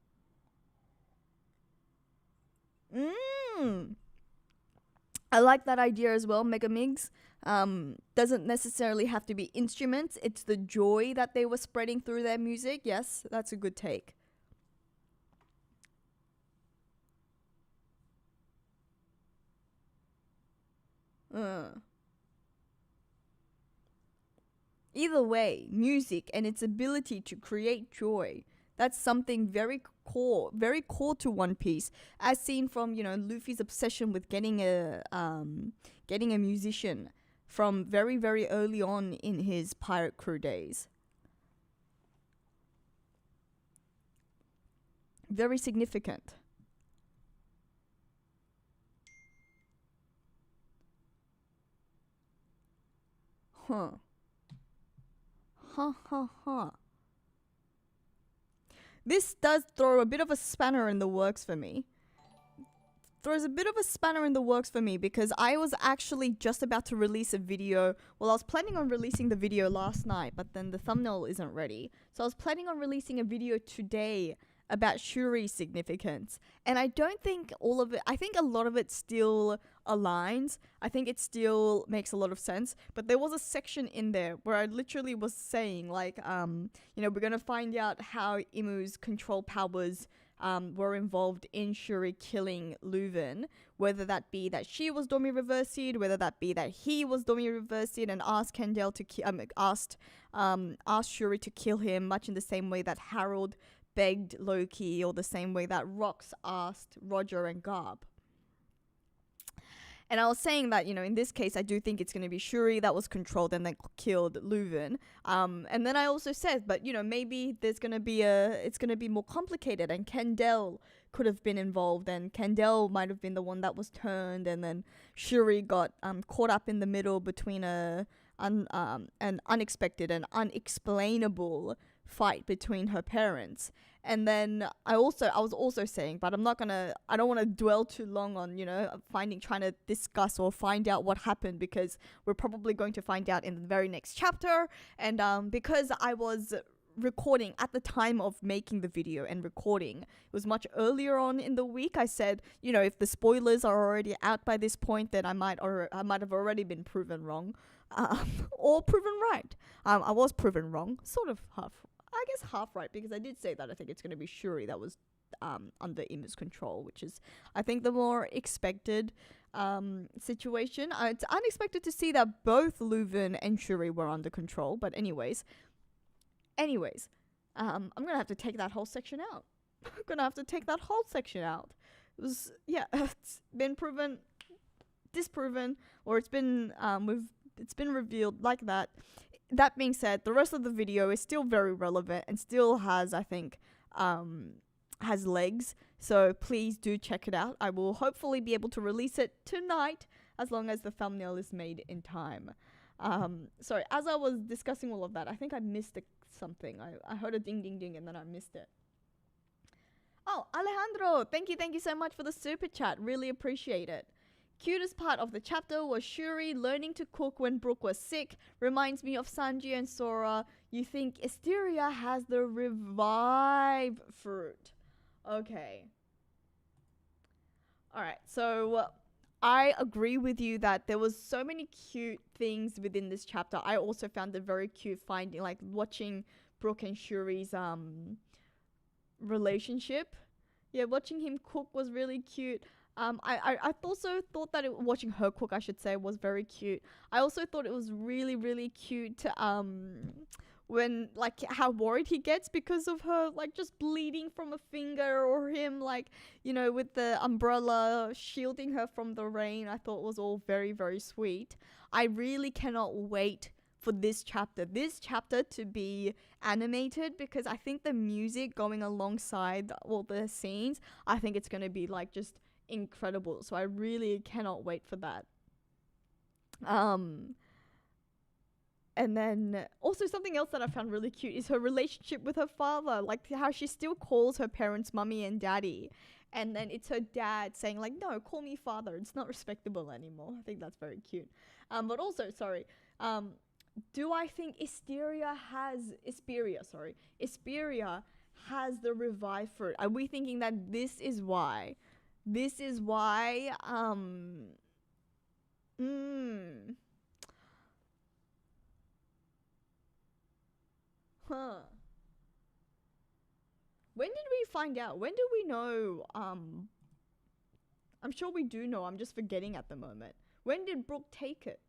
Speaker 1: I like that idea as well, Megamigs. Doesn't necessarily have to be instruments. It's the joy that they were spreading through their music. Yes, that's a good take. Either way, music and its ability to create joy, that's something very core to One Piece, as seen from, you know, Luffy's obsession with getting a musician from very, very early on in his pirate crew days. Very significant. Huh. Huh. This does throw a bit of a spanner in the works for me. Throws a bit of a spanner in the works for me because I was actually just about to release a video. Well, I was planning on releasing the video last night, but then the thumbnail isn't ready. So I was planning on releasing a video today about Shuri's significance. And I don't think all of it, I think a lot of it still aligns. I think it still makes a lot of sense. But there was a section in there where I literally was saying, like, we're going to find out how Imu's control powers were involved in Shuri killing Leuven, whether that be that she was Domi reversed, whether that be that he was Domi reversed, and asked Kendall to asked Shuri to kill him, much in the same way that Harold begged Loki, or the same way that Rox asked Roger and Garb. And I was saying that, in this case, I do think it's going to be Shuri that was controlled and then killed Leuven. And then I also said, but, maybe it's going to be more complicated, and Kendall could have been involved, and Kendall might have been the one that was turned, and then Shuri got caught up in the middle between an unexpected and unexplainable fight between her parents. And then I was also saying, but I don't want to dwell too long on, trying to discuss or find out what happened, because we're probably going to find out in the very next chapter. And because I was recording at the time of making the video and recording, it was much earlier on in the week. I said, if the spoilers are already out by this point, then I might have already been proven wrong, or proven right. I was proven wrong, sort of half right, because I did say that I think it's going to be Shuri that was under Imu's control, which is, I think, the more expected situation. It's unexpected to see that both Leuven and Shuri were under control, but anyways, I'm going to have to take that whole section out. It was, it's been proven, disproven, or it's been revealed like that. That being said, the rest of the video is still very relevant and still has, I think, has legs. So please do check it out. I will hopefully be able to release it tonight, as long as the thumbnail is made in time. Sorry, as I was discussing all of that, I think I missed something. I heard a ding ding ding and then I missed it. Oh, Alejandro, thank you so much for the super chat. Really appreciate it. Cutest part of the chapter was Shuri learning to cook when Brooke was sick. Reminds me of Sanji and Sora. You think Asteria has the revive fruit. Okay. Alright, so I agree with you that there was so many cute things within this chapter. I also found it very cute watching Brooke and Shuri's relationship. Yeah, watching him cook was really cute. I also thought that watching her cook, I should say, was very cute. I also thought it was really, really cute when, how worried he gets because of her, just bleeding from a finger, or him, with the umbrella shielding her from the rain. I thought it was all very, very sweet. I really cannot wait for this chapter to be animated, because I think the music going alongside all the scenes, I think it's going to be, just incredible. So I really cannot wait for that. And then also something else that I found really cute is her relationship with her father, how she still calls her parents mummy and daddy, and then it's her dad saying no, call me father, it's not respectable anymore. I think that's very cute. But also, sorry, do I think Asperia has the revive fruit? Are we thinking that this is why When did we find out? When did we know? I'm sure we do know, I'm just forgetting at the moment. When did Brooke take it?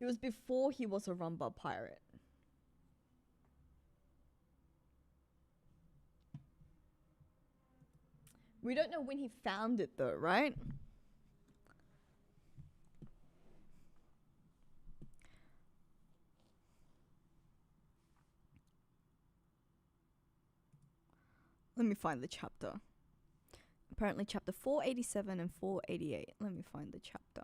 Speaker 1: It was before he was a Rumba pirate. We don't know when he found it though, right? Let me find the chapter. Apparently chapter 487 and 488. Let me find the chapter.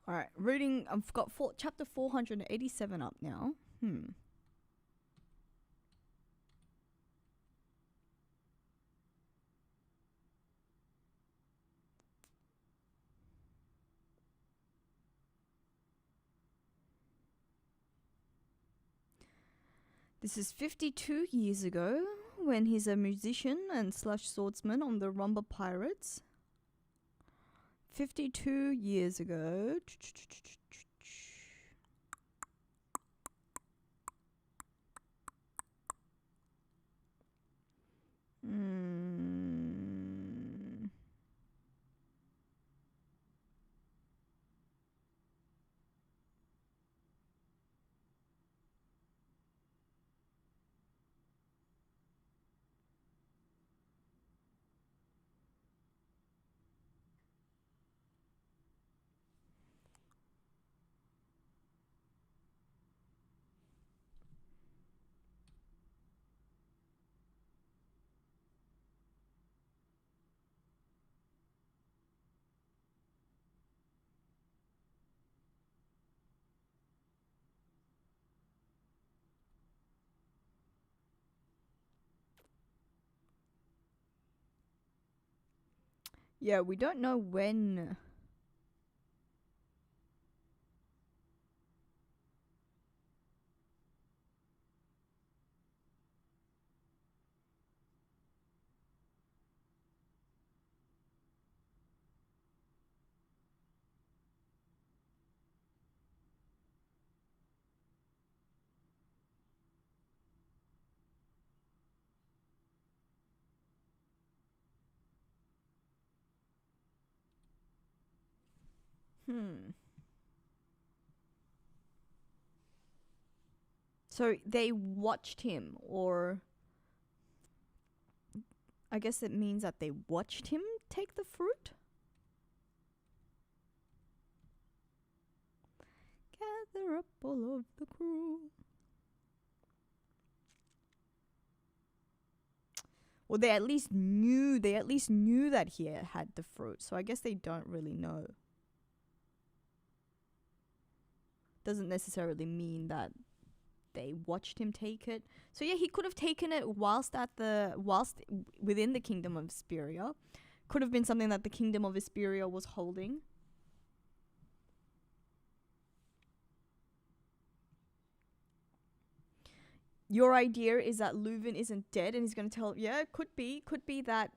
Speaker 1: All right, reading. I've got chapter 487 up now. This is 52 years ago when he's a musician and slash swordsman on the Rumba Pirates. 52 years ago. Yeah, we don't know when. So they watched him, or I guess it means that they watched him take the fruit? Gather up all of the crew. Well, they at least knew that he had the fruit, so I guess they don't really know. Doesn't necessarily mean that they watched him take it. So yeah, he could have taken it whilst within the kingdom of Asperia. Could have been something that the kingdom of Asperia was holding. Your idea is that Leuven isn't dead and he's going to tell... Yeah, could be that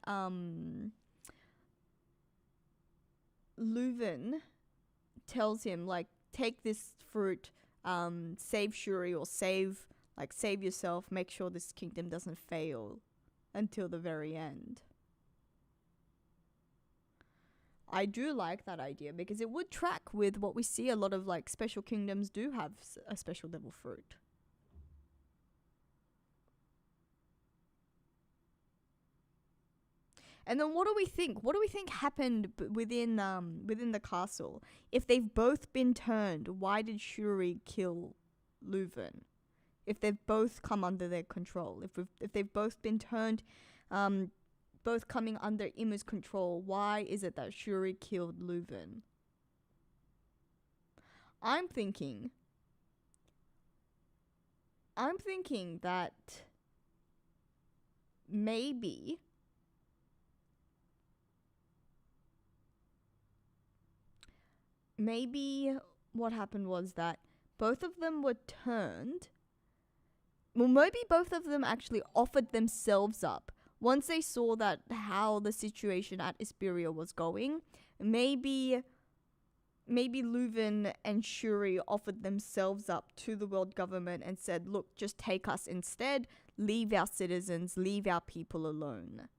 Speaker 1: Leuven tells him, like, take this fruit, save Shuri, or save yourself, make sure this kingdom doesn't fail until the very end. I do like that idea because it would track with what we see a lot of, like, special kingdoms do have a special devil fruit. And then what do we think? What do we think happened within the castle? If they've both been turned, why did Shuri kill Leuven? If they've both come under their control, if they've both been turned, both coming under Imma's control, why is it that Shuri killed Leuven? I'm thinking I'm thinking that maybe what happened was that both of them were turned. Well, maybe both of them actually offered themselves up. Once they saw that how the situation at Isperia was going, maybe Leuven and Shuri offered themselves up to the world government and said, look, just take us instead, leave our citizens, leave our people alone.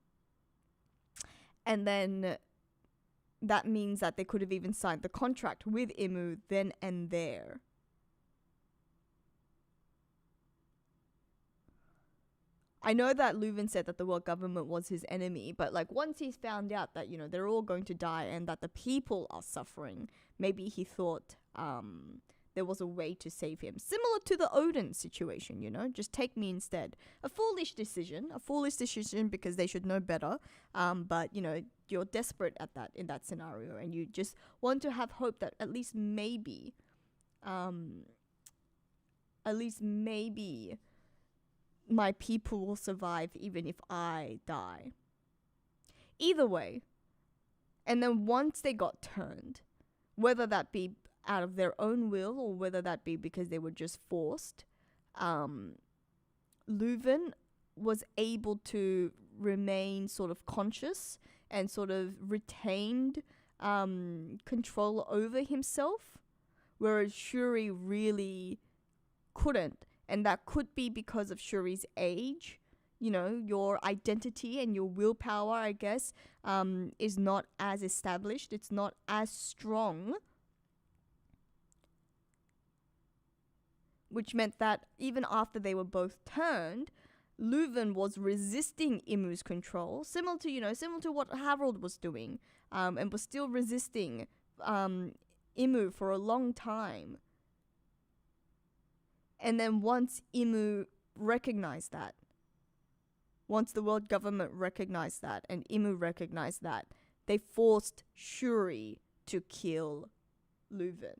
Speaker 1: And then that means that they could have even signed the contract with Imu then and there. I know that Leuven said that the world government was his enemy, but like once he's found out that, you know, they're all going to die and that the people are suffering, maybe he thought there was a way to save him. Similar to the Odin situation, you know, just take me instead. A foolish decision because they should know better. But, you know, you're desperate in that scenario and you just want to have hope that at least maybe my people will survive even if I die. Either way. And then once they got turned, whether that be out of their own will or whether that be because they were just forced, Leuven was able to remain sort of conscious and sort of retained control over himself, whereas Shuri really couldn't. And that could be because of Shuri's age. You know, your identity and your willpower, I guess, is not as established. It's not as strong. Which meant that even after they were both turned, Leuven was resisting Imu's control, similar to what Harold was doing, and was still resisting Imu for a long time. And then once Imu recognized that, once the world government recognized that, and Imu recognized that, they forced Shuri to kill Leuven.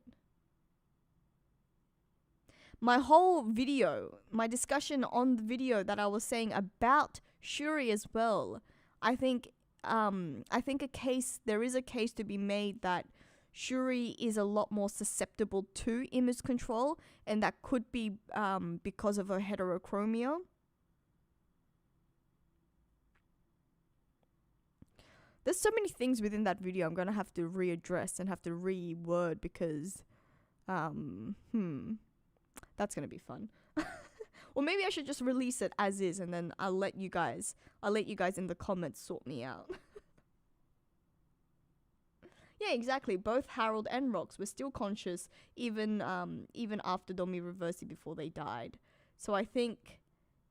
Speaker 1: My whole video, my discussion on the video that I was saying about Shuri as well, I think there is a case to be made that Shuri is a lot more susceptible to Imu's control, and that could be because of her heterochromia. There's so many things within that video I'm going to have to readdress and have to reword because that's going to be fun. Or maybe I should just release it as is and then I'll let you guys in the comments sort me out. Yeah, exactly. Both Harold and Rox were still conscious even after Domi Reversi before they died. So I think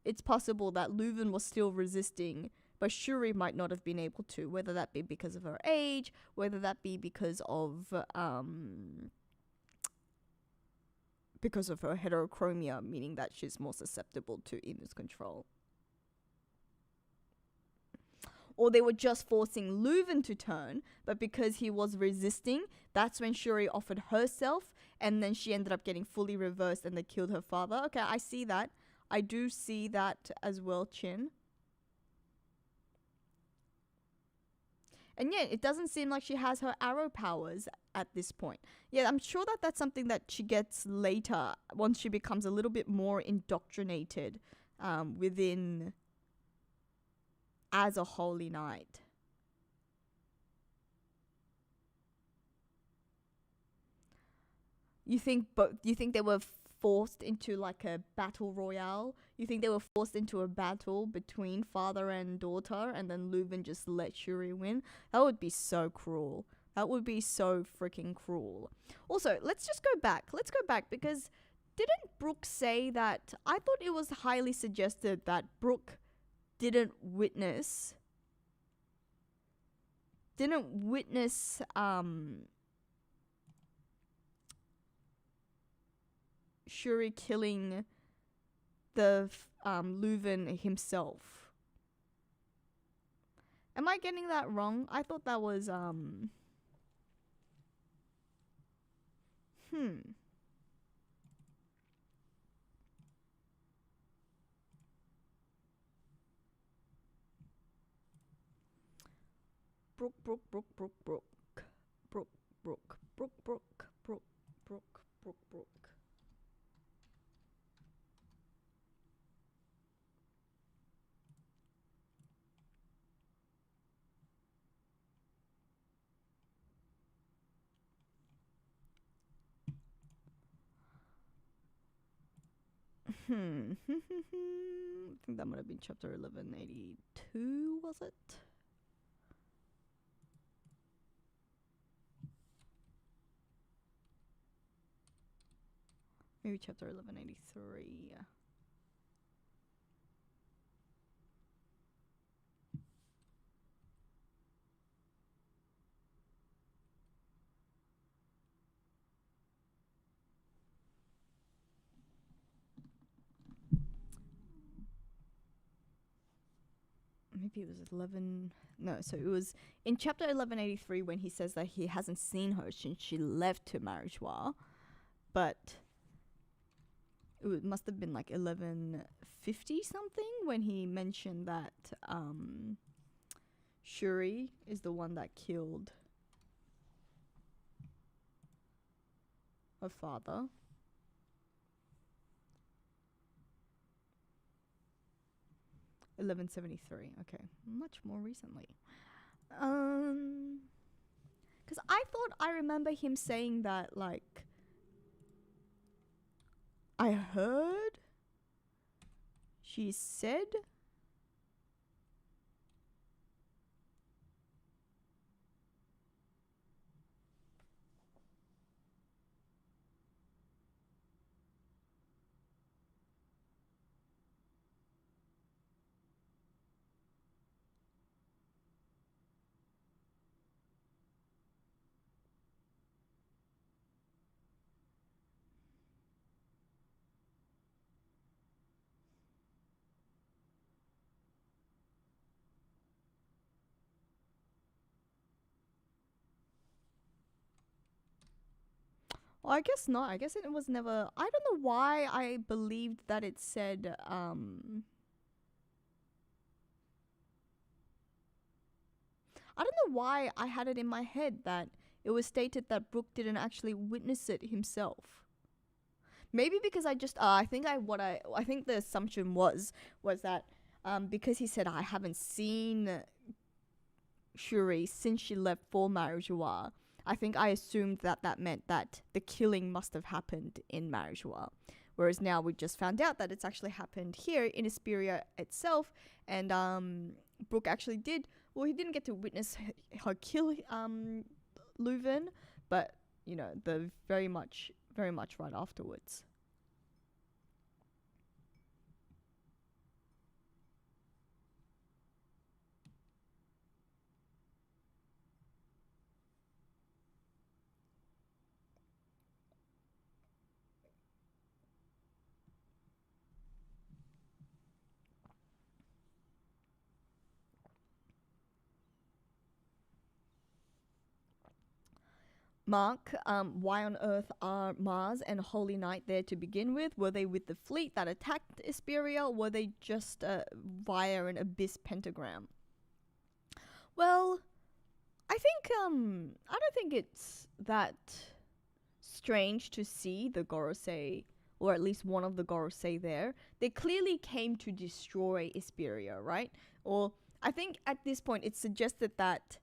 Speaker 1: it's possible that Leuven was still resisting, but Shuri might not have been able to, whether that be because of her age, whether that be because of her heterochromia, meaning that she's more susceptible to Imu's control. Or they were just forcing Leuven to turn, but because he was resisting, that's when Shuri offered herself, and then she ended up getting fully reversed and they killed her father. Okay, I see that. I do see that as well, Chin. And yeah, it doesn't seem like she has her arrow powers at this point. Yeah, I'm sure that that's something that she gets later, once she becomes a little bit more indoctrinated within as a holy knight. You think they were forced into like a battle royale? You think they were forced into a battle between father and daughter and then Leuven just let Shuri win? That would be so cruel. That would be so freaking cruel. Also, let's go back because didn't Brooke say that? I thought it was highly suggested that Brooke didn't witness Shuri killing the Leuven himself. Am I getting that wrong? I thought that was Brook, Brook, Brook, Brook, Brook. Brook, Brook, Brook, Brook, Brook, Brook, Brook, Brook. I think that might have been chapter 1182, was it? Maybe chapter 1183. Maybe it was 11. No, so it was in chapter 1183 when he says that he hasn't seen her since she left to Marijois. But it must have been like 1150 something when he mentioned that Shuri is the one that killed her father. $1173. Okay, much more recently. Because I thought I remember him saying that, like, I heard she said. Well, I guess not. I guess it was never. I don't know why I believed that it said. I don't know why I had it in my head that it was stated that Brooke didn't actually witness it himself. Maybe because I just. I think the assumption was that because he said I haven't seen Shuri since she left for Marijois. I think I assumed that meant that the killing must have happened in Marijois. Whereas now we just found out that it's actually happened here in Esperia itself. And Brooke actually did. Well, he didn't get to witness her kill Leuven, but, you know, the very much right afterwards. Mark, why on earth are Mars and Holy Knight there to begin with? Were they with the fleet that attacked Esperia, or were they just via an abyss pentagram? Well, I don't think it's that strange to see the Gorosei, or at least one of the Gorosei there. They clearly came to destroy Esperia, right? Or I think at this point it suggested that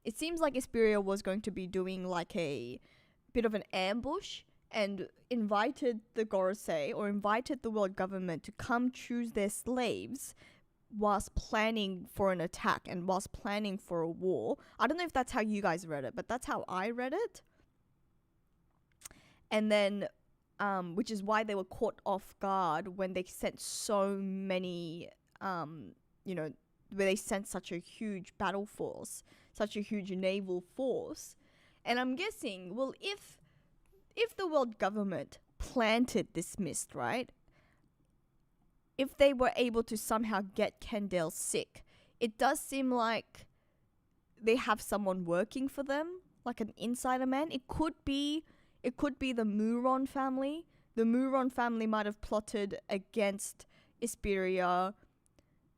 Speaker 1: it seems like Esperia was going to be doing like a bit of an ambush and invited the Gorosei, or invited the world government to come choose their slaves whilst planning for an attack and whilst planning for a war. I don't know if that's how you guys read it, but that's how I read it. And then, which is why they were caught off guard when they sent so many, where they sent such a huge battle force, such a huge naval force. And I'm guessing, well, if the world government planted this mist, right? If they were able to somehow get Kendall sick, it does seem like they have someone working for them, like an insider man. It could be the Muron family. The Muron family might have plotted against Esperia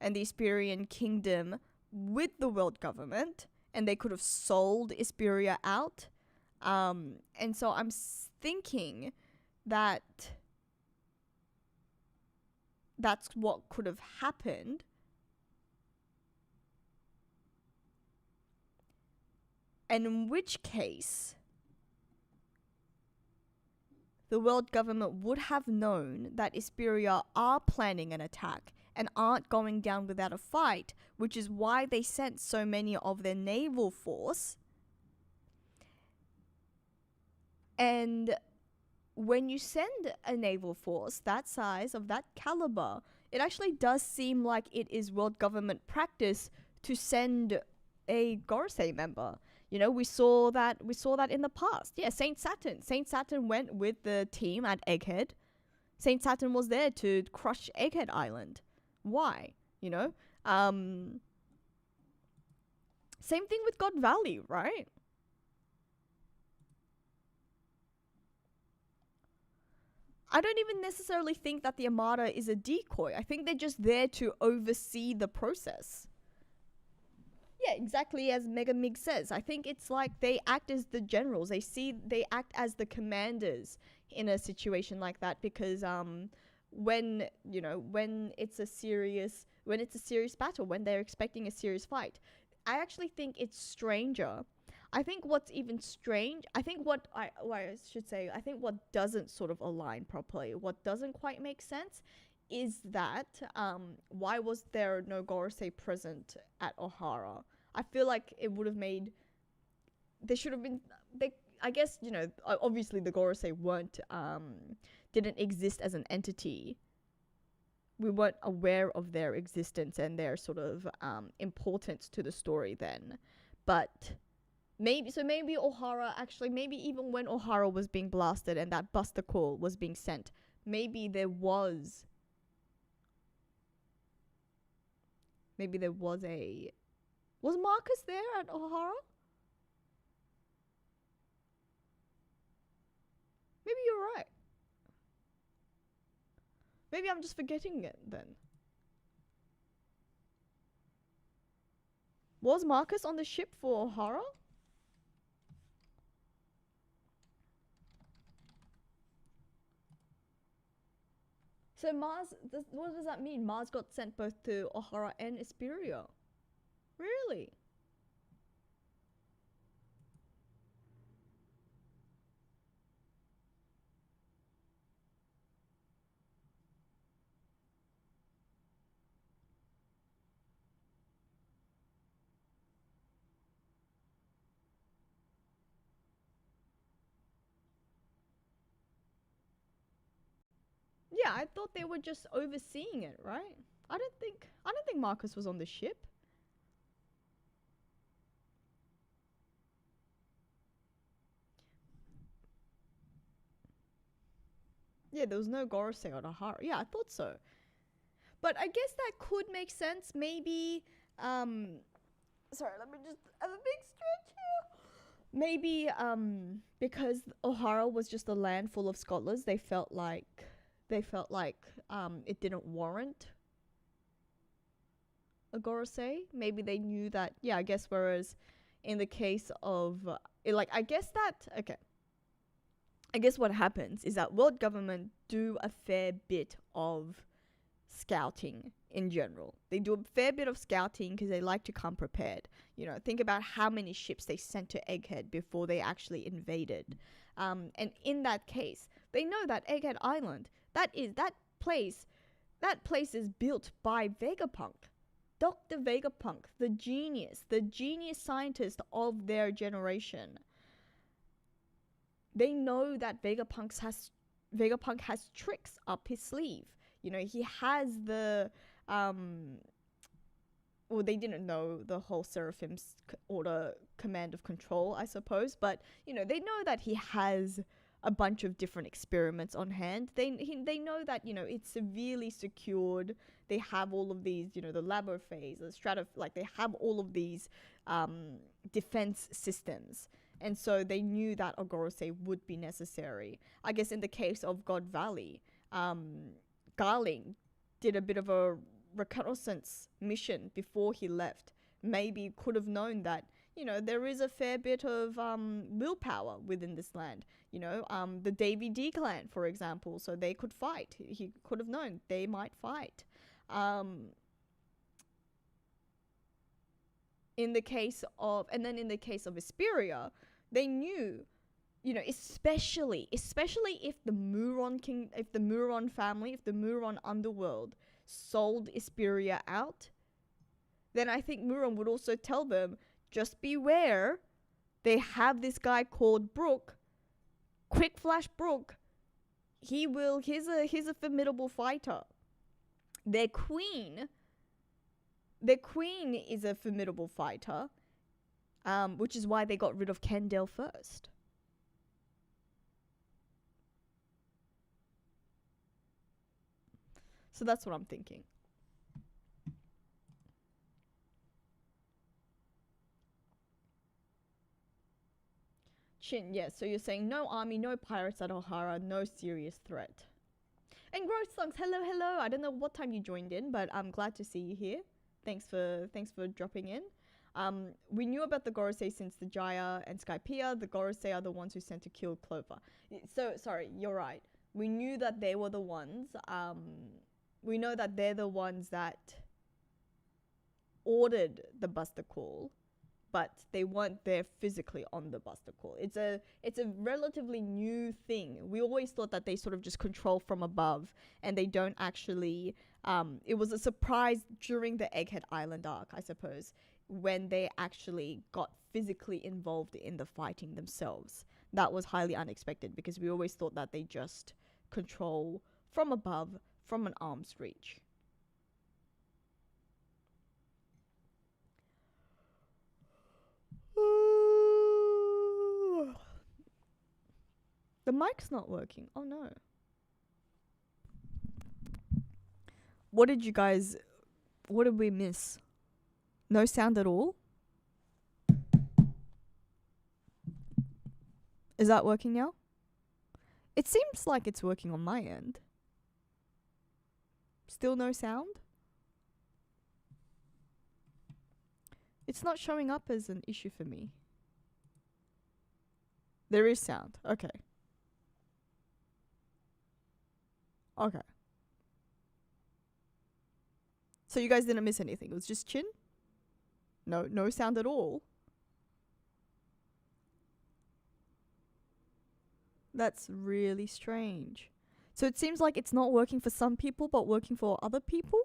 Speaker 1: and the Esperian kingdom with the world government, and they could have sold Isperia out. And so I'm thinking that that's what could have happened. And in which case, the world government would have known that Isperia are planning an attack and aren't going down without a fight, which is why they sent so many of their naval force. And when you send a naval force that size, of that caliber, it actually does seem like it is world government practice to send a Gorosei member. You know, we saw that in the past. Yeah, Saint Saturn. Saint Saturn went with the team at Egghead. Saint Saturn was there to crush Egghead Island. Why? You know? Same thing with God Valley, right? I don't even necessarily think that the Armada is a decoy. I think they're just there to oversee the process. Yeah, exactly as Mega Mig says. I think it's like they act as the generals. They act as the commanders in a situation like that, because when it's a serious battle, when they're expecting a serious fight, I actually think it's stranger. I think what's even strange, I think what doesn't sort of align properly, what doesn't quite make sense, is that why was there no Gorosei present at Ohara? I feel like it would have made, there should have been, I guess, obviously the Gorosei didn't exist as an entity. We weren't aware of their existence and their sort of importance to the story then. But maybe Ohara actually, maybe even when Ohara was being blasted and that buster call was being sent, maybe there was was Marcus there at Ohara? Maybe you're right. Maybe I'm just forgetting it then. Was Marcus on the ship for Ohara? So Mars, what does that mean? Mars got sent both to Ohara and Isperia. Really? Yeah, I thought they were just overseeing it, right? I don't think Marcus was on the ship. Yeah, there was no Gorosei on Ohara. Yeah, I thought so. But I guess that could make sense. Maybe, sorry, let me just have a big stretch here. Maybe, because Ohara was just a land full of scholars, they felt like it didn't warrant a Gorosei. Maybe they knew that. Yeah, I guess. Whereas, in the case of, I guess what happens is that world government do a fair bit of scouting in general. They do a fair bit of scouting because they like to come prepared. Think about how many ships they sent to Egghead before they actually invaded. And in that case, they know that Egghead Island, that place is built by Vegapunk. Dr. Vegapunk, the genius scientist of their generation. They know that Vegapunk has tricks up his sleeve. He has the well, they didn't know the whole Seraphim's order command of control, I suppose, but they know that he has a bunch of different experiments on hand. They know that it's severely secured. They have all of these, the labo phase, the they have all of these defense systems. And so they knew that a Gorosei would be necessary. I guess in the case of God Valley, Garling did a bit of a reconnaissance mission before he left, maybe could have known that, you know, there is a fair bit of willpower within this land. You know, the Davy D clan, for example, so they could fight. He could have known they might fight. In the case of Hesperia, they knew, you know, especially if the Muron family, if the Muron underworld sold Hesperia out, then I think Muron would also tell them, just beware, they have this guy called Brook, Quick Flash Brook. He's a formidable fighter. Their queen is a formidable fighter, which is why they got rid of Kendall first. So that's what I'm thinking. Chin, yes. So you're saying no army, no pirates at O'Hara, no serious threat. And Growth Songs, hello. I don't know what time you joined in, but I'm glad to see you here. Thanks for dropping in. We knew about the Gorosei since the Jaya and Skypiea. The Gorosei are the ones who sent to kill Clover. So, sorry, you're right. We knew that they were the ones. We know that they're the ones that ordered the Buster Call, but they weren't there physically on the Buster Call. It's a relatively new thing. We always thought that they sort of just control from above, and they don't actually. It was a surprise during the Egghead Island arc, I suppose, when they actually got physically involved in the fighting themselves. That was highly unexpected, because we always thought that they just control from above, from an arm's reach. The mic's not working. Oh no. What did we miss? No sound at all? Is that working now? It seems like it's working on my end. Still no sound? It's not showing up as an issue for me. There is sound. Okay. Okay. So you guys didn't miss anything. It was just Chin? No sound at all. That's really strange. So it seems like it's not working for some people, but working for other people?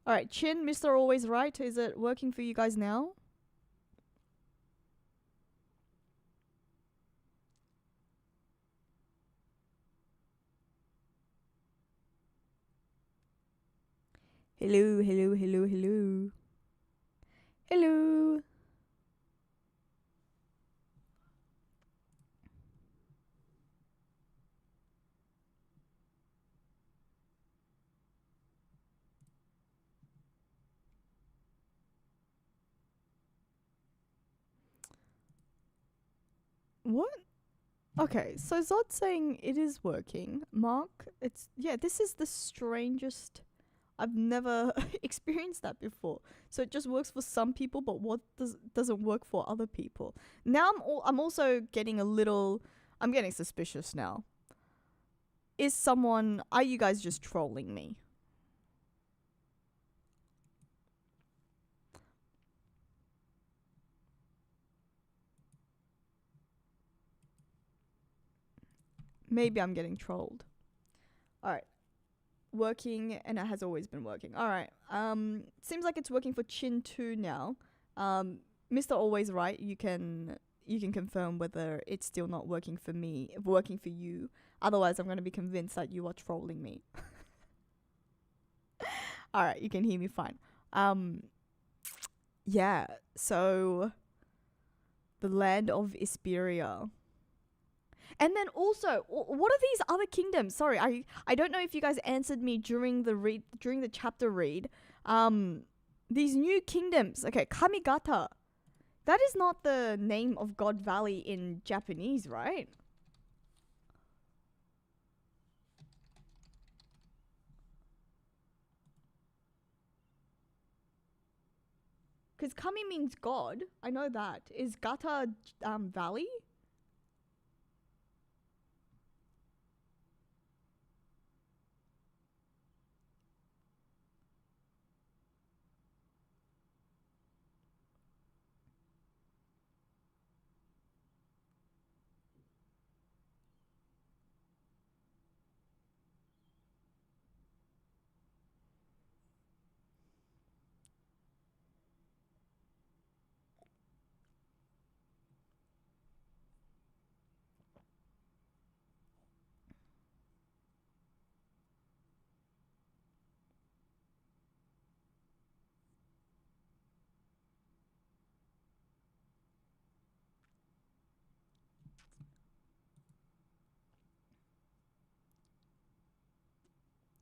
Speaker 1: Alright, Chin, Mr. Always Right, is it working for you guys now? Hello. Hello. What? Okay, so Zod's saying it is working. Mark, this is the strangest. I've never experienced that before. So it just works for some people, but what doesn't work for other people? Now I'm also getting I'm getting suspicious now. Are you guys just trolling me? Maybe I'm getting trolled. Alright. Working, and it has always been working. Alright. Seems like it's working for Chin 2 now. Mr. Always Right, you can confirm whether it's still not working for me, working for you. Otherwise, I'm going to be convinced that you are trolling me. Alright, you can hear me fine. Yeah, so the land of Hesperia. And then also, what are these other kingdoms? Sorry, I don't know if you guys answered me during the chapter read. These new kingdoms. Okay, Kamigata. That is not the name of God Valley in Japanese, right? Because kami means god. I know that. Is gata valley?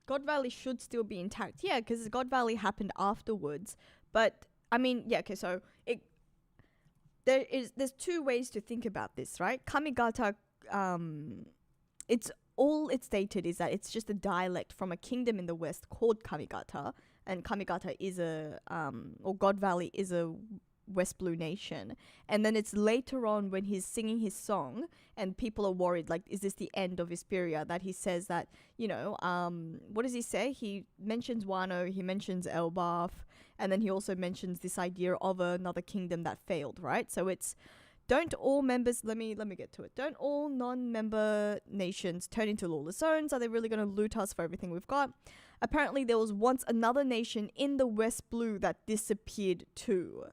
Speaker 1: God Valley should still be intact. Yeah, because God Valley happened afterwards. But I mean, yeah, okay, so there's two ways to think about this, right? Kamigata, it's all it's stated is that it's just a dialect from a kingdom in the west called Kamigata, and Kamigata is or God Valley is a West Blue nation. And then it's later on when he's singing his song and people are worried, like, is this the end of his period? That he says that, what does he say? He mentions Wano, he mentions Elbaf, and then he also mentions this idea of another kingdom that failed, right? So it's, don't all members, let me get to it. Don't all non-member nations turn into lawless zones? Are they really going to loot us for everything we've got? Apparently there was once another nation in the West Blue that disappeared too.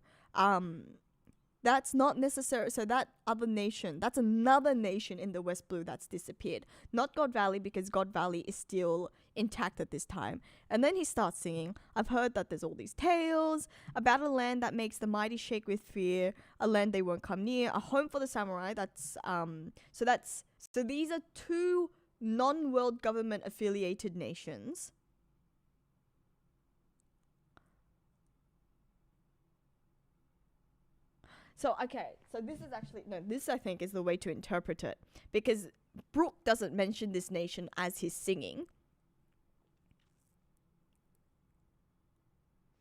Speaker 1: That's not necessary. So that other nation, that's another nation in the West Blue that's disappeared. Not God Valley, because God Valley is still intact at this time. And then he starts singing, I've heard that there's all these tales about a land that makes the mighty shake with fear, a land they won't come near, a home for the samurai. So these are two non-world government affiliated nations. So, okay, so this I think is the way to interpret it. Because Brooke doesn't mention this nation as he's singing.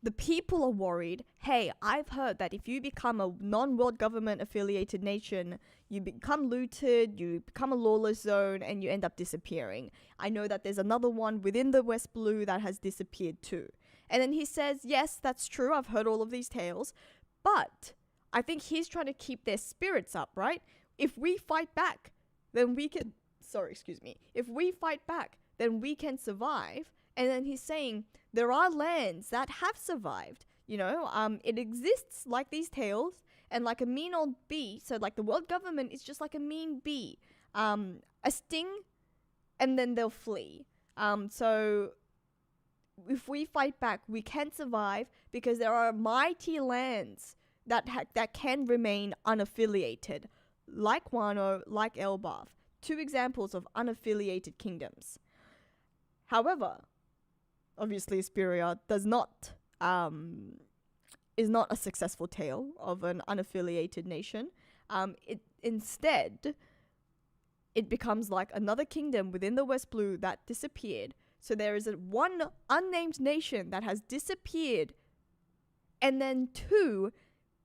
Speaker 1: The people are worried, hey, I've heard that if you become a non-world government affiliated nation, you become looted, you become a lawless zone, and you end up disappearing. I know that there's another one within the West Blue that has disappeared too. And then he says, yes, that's true, I've heard all of these tales, but I think he's trying to keep their spirits up, right? If we fight back, then we can... If we fight back, then we can survive. And then he's saying, there are lands that have survived. It exists like these tales, and like a mean old bee. So like the world government is just like a mean bee. A sting, and then they'll flee. So if we fight back, we can survive because there are mighty lands that can remain unaffiliated, like Wano, like Elbaf, two examples of unaffiliated kingdoms. However, obviously Asperia is not a successful tale of an unaffiliated nation. Instead, it becomes like another kingdom within the West Blue that disappeared. So there is one unnamed nation that has disappeared, and then two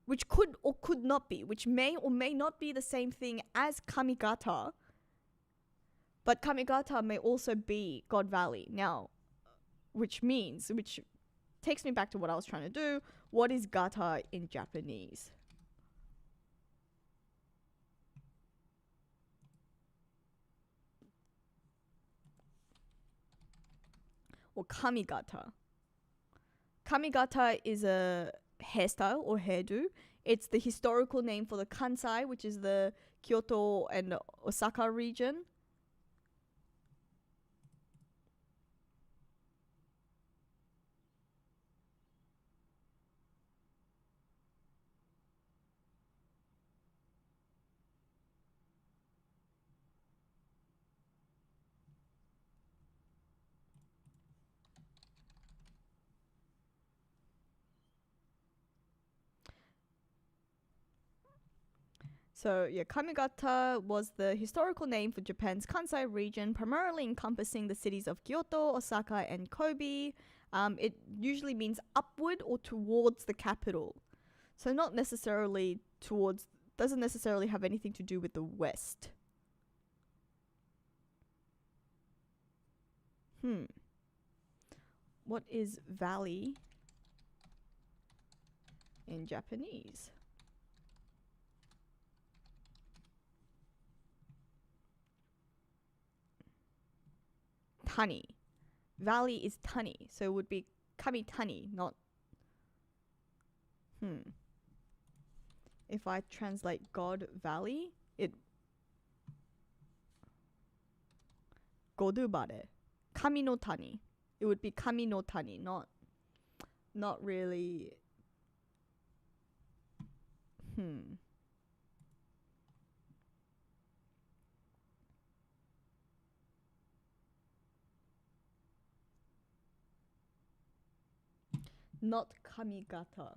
Speaker 1: which could or could not be, which may or may not be the same thing as Kamigata, but Kamigata may also be God Valley. Now, which takes me back to what I was trying to do. What is Gata in Japanese? Or Kamigata. Kamigata is a hairstyle or hairdo. It's the historical name for the Kansai, which is the Kyoto and Osaka region. So, yeah, Kamigata was the historical name for Japan's Kansai region, primarily encompassing the cities of Kyoto, Osaka, and Kobe. It usually means upward or towards the capital. So not necessarily towards, doesn't necessarily have anything to do with the west. What is valley in Japanese? Tani. Valley is tani, so it would be kami tani, not. If I translate God valley, it godubare. Kami no tani. It would be kami no tani, not really. Not kamigata.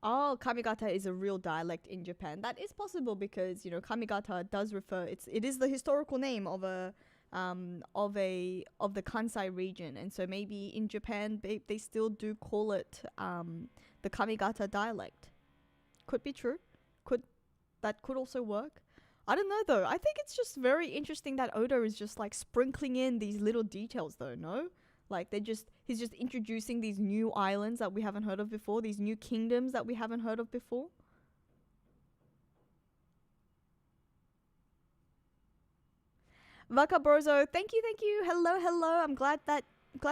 Speaker 1: Oh, kamigata is a real dialect in Japan. That is possible because, you know, kamigata does refer, it is the historical name of the Kansai region, and so maybe in Japan they still do call it the kamigata dialect. Could be true. That could also work. I don't know though. I think it's just very interesting that Oda is just like sprinkling in these little details though, no? Like he's just introducing these new islands that we haven't heard of before, these new kingdoms that we haven't heard of before. Vakabrozo, thank you. Hello. I'm glad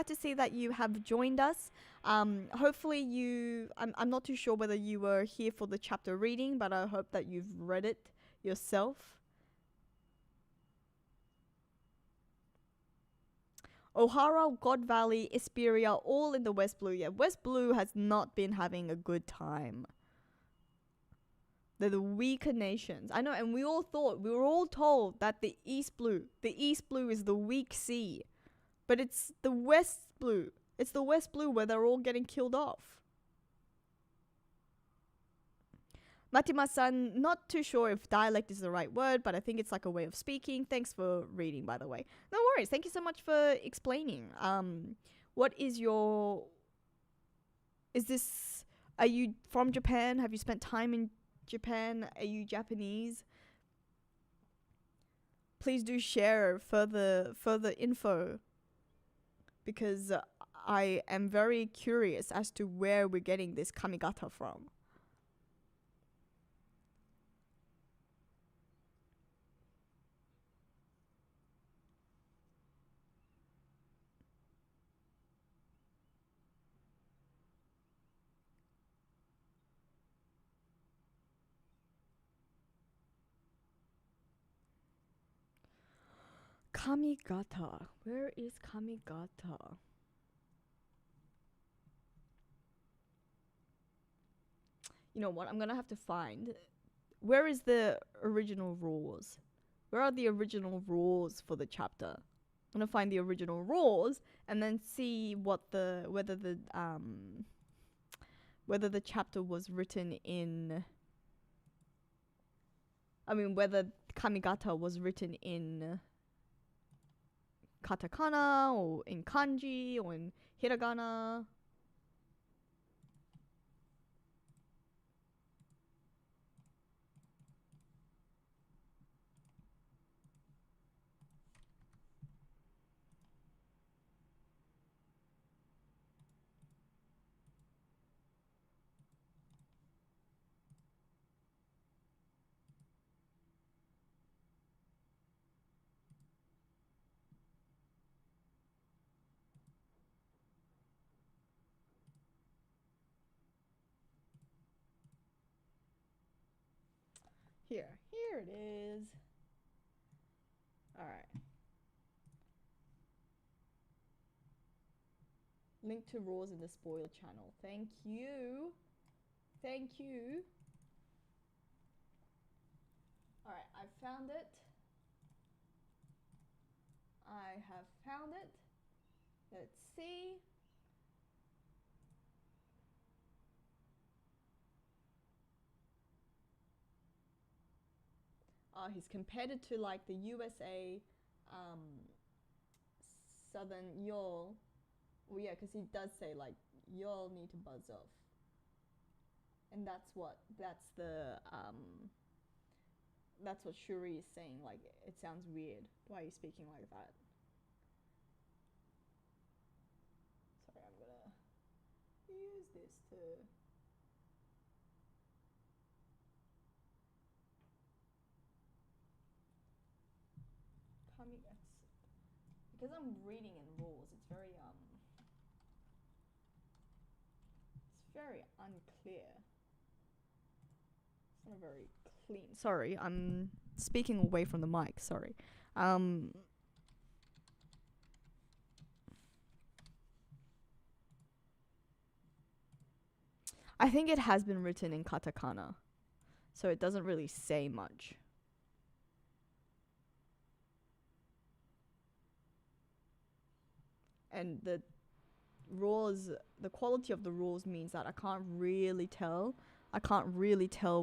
Speaker 1: to see that you have joined us. Hopefully I'm not too sure whether you were here for the chapter reading, but I hope that you've read it yourself. Ohara, God Valley, Esperia, all in the West Blue. Yeah, West Blue has not been having a good time. They're the weaker nations. I know, and we were all told that the East Blue is the weak sea. But it's the West Blue. It's the West Blue where they're all getting killed off. Matima-san, not too sure if dialect is the right word, but I think it's like a way of speaking. Thanks for reading, by the way. No worries. Thank you so much for explaining. What is your... Are you from Japan? Have you spent time in Japan? Are you Japanese? Please do share further info, because I am very curious as to where we're getting this kamigata from. Kamigata. Where is kamigata? You know what? I'm gonna have to find. Where is the original rules? Where are the original rules for the chapter? I'm gonna find the original rules and then see whether the chapter was written in. I mean, whether kamigata was written in katakana or in kanji or in hiragana. Here it is. All right. Link to rules in the spoil channel. Thank you. All right, I found it. I have found it. Let's see. He's compared it to like the USA Southern y'all. Well, yeah, because he does say like y'all need to buzz off. And that's what Shuri is saying. Like, it sounds weird. Why are you speaking like that? Sorry, I'm gonna use this to. Because I'm reading in rules, it's very unclear. It's not very clean. Sorry, I'm speaking away from the mic. Sorry. I think it has been written in katakana, so it doesn't really say much. And the quality of the rules means that I can't really tell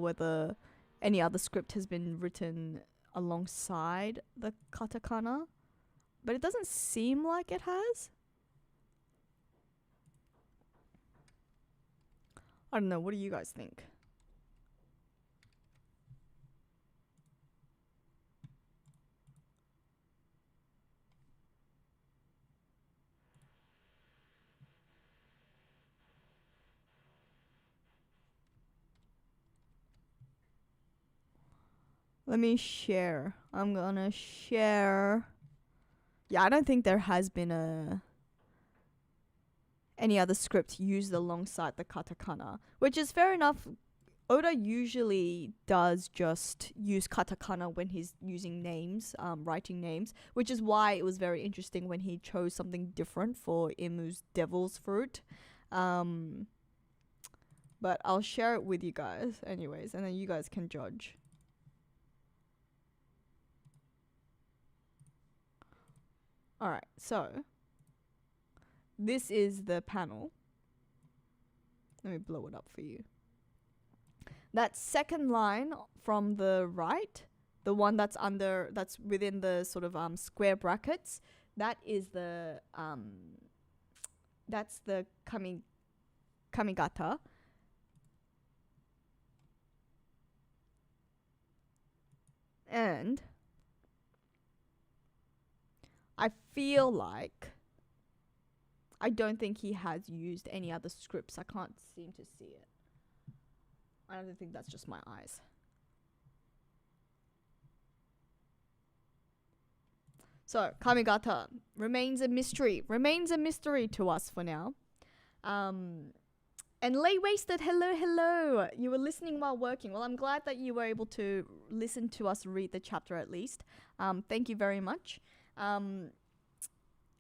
Speaker 1: whether any other script has been written alongside the katakana, but it doesn't seem like it has. I don't know, what do you guys think? Let me share. I'm gonna share. Yeah, I don't think there has been any other script used alongside the katakana, which is fair enough. Oda usually does just use katakana when he's using names, writing names, which is why it was very interesting when he chose something different for Imu's devil's fruit. But I'll share it with you guys anyways, and then you guys can judge. Alright, so this is the panel. Let me blow it up for you. That second line from the right, the one that's within the sort of square brackets, that is that's the kamigata. And I feel like I don't think he has used any other scripts. I can't seem to see it. I don't think that's just my eyes. So, Kamigata remains a mystery. Remains a mystery to us for now. And Lay Wasted, hello. You were listening while working. Well, I'm glad that you were able to listen to us read the chapter at least. Thank you very much.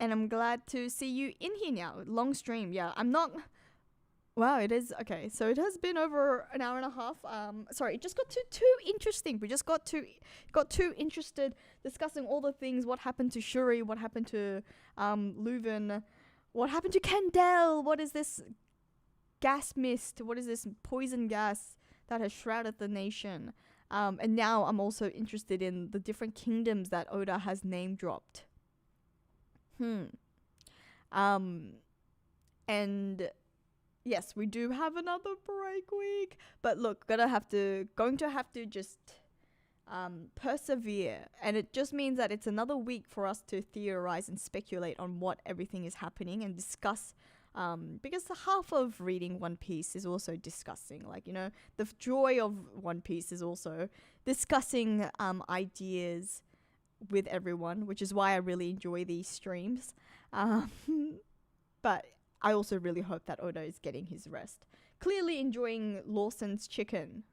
Speaker 1: And I'm glad to see you in here now. Long stream. Yeah, I'm not... Wow, it is... Okay, so it has been over an hour and a half. Sorry, it just got too interesting. We just got too interested discussing all the things. What happened to Shuri? What happened to Leuven? What happened to Kendall? What is this gas mist? What is this poison gas that has shrouded the nation? And now I'm also interested in the different kingdoms that Oda has name dropped. And yes, we do have another break week, but look, going to have to just persevere, and it just means that it's another week for us to theorize and speculate on what everything is happening and discuss. Because the half of reading One Piece is also discussing, like, you know, the joy of One Piece is also discussing ideas with everyone, which is why I really enjoy these streams. But I also really hope that Oda is getting his rest. Clearly enjoying Lawson's chicken.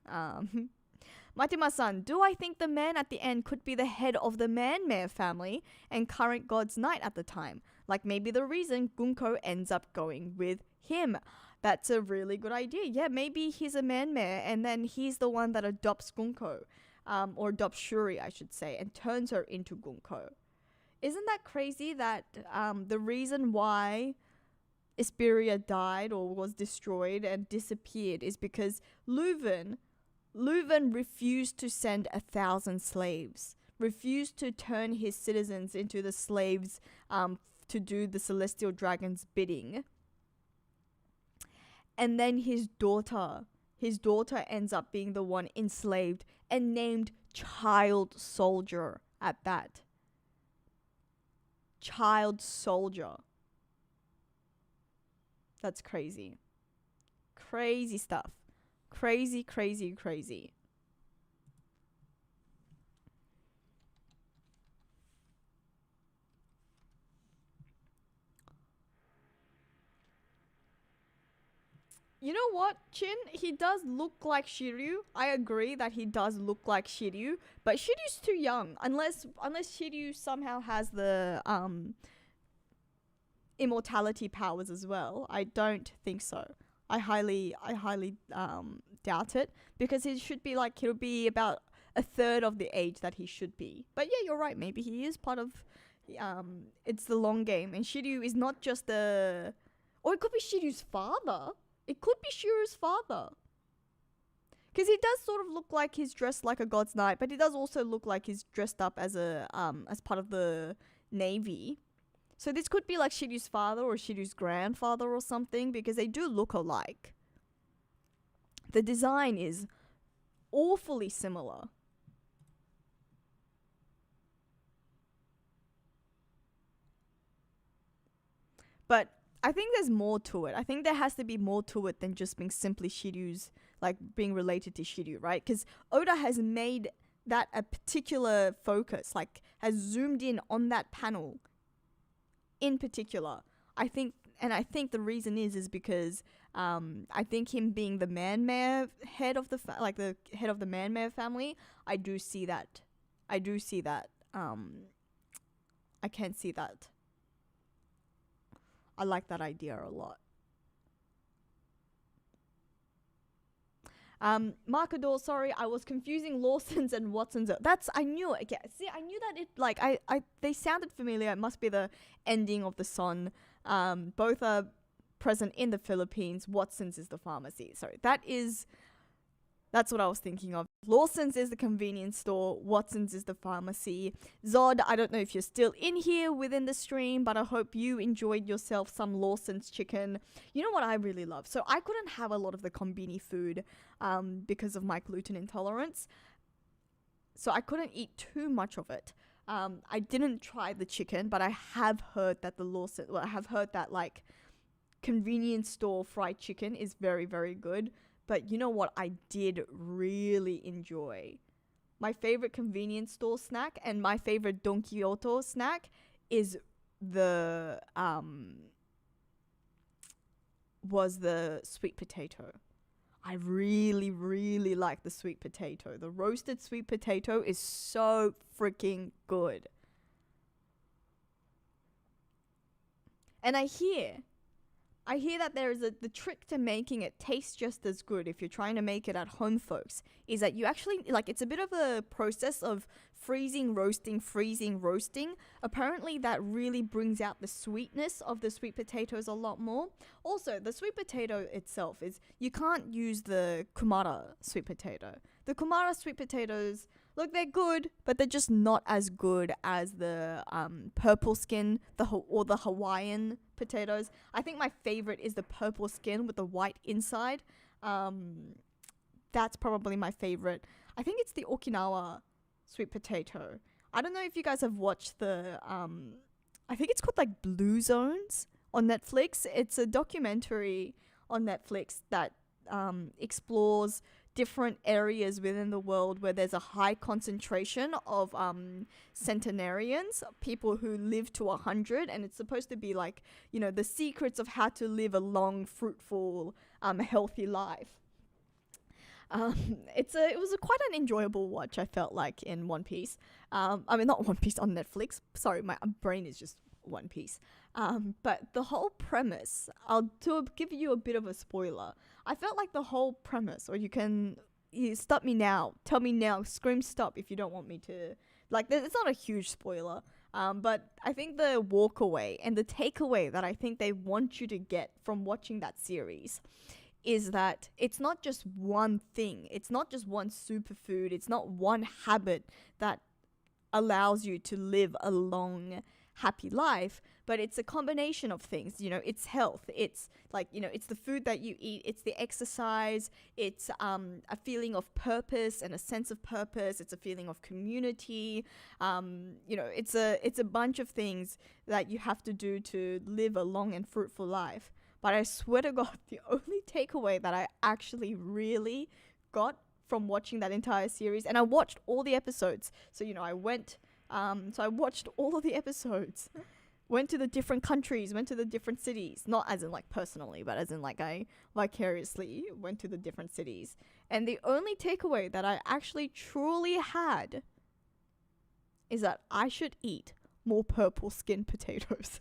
Speaker 1: Matima-san, do I think the man at the end could be the head of the Man-Mare family and current God's Knight at the time? Like maybe the reason Gunko ends up going with him. That's a really good idea. Yeah, maybe he's a Man-Mare and then he's the one that adopts Gunko. Or adopts Shuri, I should say, and turns her into Gunko. Isn't that crazy that the reason why Isperia died or was destroyed and disappeared is because Leuven refused to send 1,000 slaves, refused to turn his citizens into the slaves to do the Celestial Dragon's bidding. And then his daughter his daughter ends up being the one enslaved and named child soldier at that. Child soldier. That's crazy. Crazy stuff. Crazy, crazy, crazy. You know what, Chin? He does look like Shiryu. I agree that he does look like Shiryu, but Shiryu's too young. Unless Shiryu somehow has the immortality powers as well. I don't think so. I highly doubt it, because he should be like, he'll be about a third of the age that he should be. But yeah, you're right. Maybe he is part of. It's the long game, and Shiryu is not just the, or it could be Shiryu's father. It could be Shiryu's father. Because he does sort of look like he's dressed like a god's knight, but he does also look like he's dressed up as a as part of the navy. So this could be like Shiryu's father or Shiryu's grandfather or something, because they do look alike. The design is awfully similar. But I think there's more to it. I think there has to be more to it than just being simply Shiryu's, like being related to Shiryu, right? Because Oda has made that a particular focus, like has zoomed in on that panel in particular. I think the reason is because I think him being the man-mare head of the the head of the man-mare family, I do see that. I can see that. I like that idea a lot. Markador, sorry, I was confusing Lawson's and Watson's. I knew it. Yeah, see, I knew that they sounded familiar. It must be the ending of the song. Both are present in the Philippines. Watson's is the pharmacy. Sorry, that's what I was thinking of. Lawson's is the convenience store. Watson's is the pharmacy. Zod, I don't know if you're still in here within the stream, but I hope you enjoyed yourself some Lawson's chicken. You know what I really love? So I couldn't have a lot of the combini food because of my gluten intolerance. So I couldn't eat too much of it. I didn't try the chicken, but I have heard that like convenience store fried chicken is very, very good. But you know what I did really enjoy? My favorite convenience store snack and my favorite Don Quijote snack is was the sweet potato. I really, really like the sweet potato. The roasted sweet potato is so freaking good. And I hear that there is the trick to making it taste just as good if you're trying to make it at home, folks, is that you actually, it's a bit of a process of freezing, roasting. Apparently that really brings out the sweetness of the sweet potatoes a lot more. Also, the sweet potato itself you can't use the Kumara sweet potato. The Kumara sweet potatoes, look, they're good, but they're just not as good as the purple skin, or the Hawaiian potatoes. I think my favorite is the purple skin with the white inside. That's probably my favorite. I think it's the Okinawa sweet potato. I don't know if you guys have watched the I think it's called like Blue Zones on Netflix. It's a documentary on Netflix that explores different areas within the world where there's a high concentration of centenarians, people who live to 100, and it's supposed to be like, the secrets of how to live a long, fruitful, healthy life. It was quite an enjoyable watch, I felt like, in One Piece. I mean, not One Piece on Netflix. Sorry, my brain is just One Piece. But the whole premise, to give you a bit of a spoiler, I felt like the whole premise, or you stop me now, tell me now, scream stop if you don't want me to, it's not a huge spoiler, but I think the walkaway and the takeaway that I think they want you to get from watching that series is that it's not just one thing, it's not just one superfood, it's not one habit that allows you to live a long, happy life, but it's a combination of things. You know, it's health, it's like, you know, it's the food that you eat, it's the exercise, it's a feeling of purpose and a sense of purpose, it's a feeling of community. You know, it's a bunch of things that you have to do to live a long and fruitful life. But I swear to God, the only takeaway that I actually really got from watching that entire series, and I watched all the episodes, so, you know, I watched all of the episodes, went to the different countries, went to the different cities, not as in like personally, but as in like I vicariously went to the different cities. And the only takeaway that I actually truly had is that I should eat more purple skin potatoes.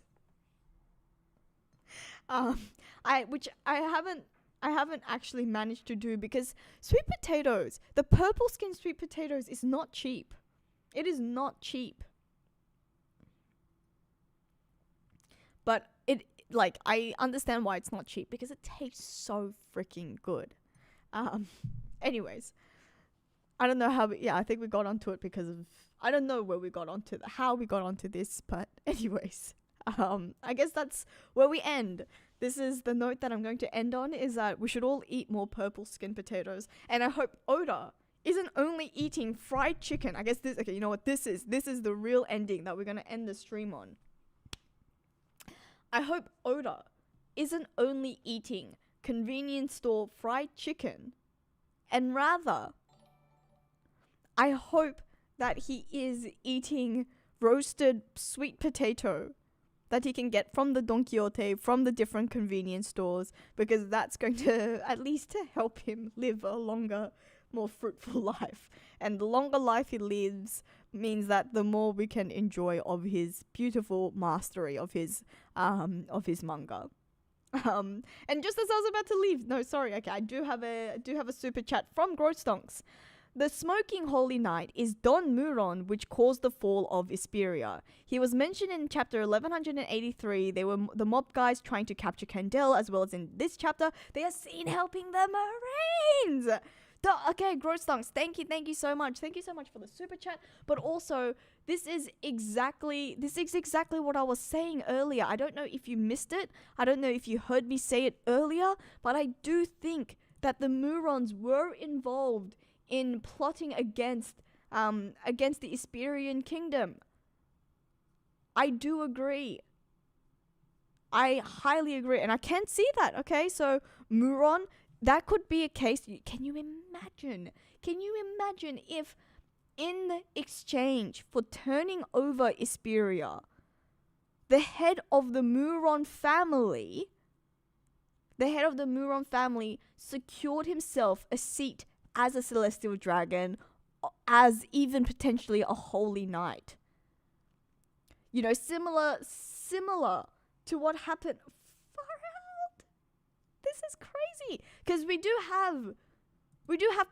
Speaker 1: Which I haven't actually managed to do, because sweet potatoes, the purple skin sweet potatoes, is not cheap. It is not cheap. But I understand why it's not cheap, because it tastes so freaking good. Anyways, I don't know how I think we got onto it because of, I don't know where we got onto how we got onto this, but anyways, I guess that's where we end. This is the note that I'm going to end on, is that we should all eat more purple skin potatoes. And I hope Oda isn't only eating fried chicken. I guess okay, you know what this is? This is the real ending that we're going to end the stream on. I hope Oda isn't only eating convenience store fried chicken, and rather, I hope that he is eating roasted sweet potato that he can get from the Don Quixote, from the different convenience stores, because that's going to at least to help him live a longer, more fruitful life. And the longer life he lives means that the more we can enjoy of his beautiful mastery of his manga. And just as I was about to leave, no, sorry, okay, I do have a super chat from Grostonks. The smoking holy knight is Don Muron, which caused the fall of Isperia. He was mentioned in chapter 1183. They were the mob guys trying to capture Candel, as well as in this chapter, they are seen helping the Marines. Okay, Grostonks, thank you so much. Thank you so much for the super chat. But also, this is exactly what I was saying earlier. I don't know if you missed it. I don't know if you heard me say it earlier, but I do think that the Murons were involved in plotting against the Isperian kingdom. I do agree. I highly agree, and I can see that. Okay, so Muron, that could be a case. Can you imagine if, in the exchange for turning over Isperia, the head of the Muron family secured himself a seat as a celestial dragon, as even potentially a holy knight. You know, similar to what happened. Far out. This is crazy, because we do have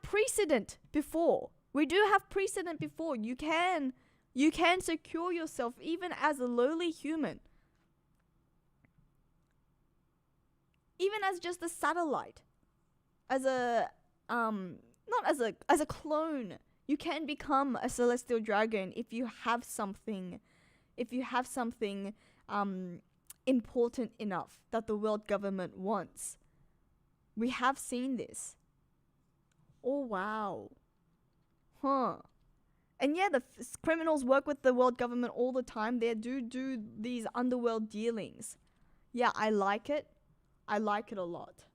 Speaker 1: precedent before. You can secure yourself even as a lowly human, even as just a satellite, as a not as a clone. You can become a celestial dragon if you have something important enough that the world government wants. We have seen this. Oh wow. Huh. And yeah, the criminals work with the world government all the time. They do these underworld dealings. Yeah, I like it. I like it a lot.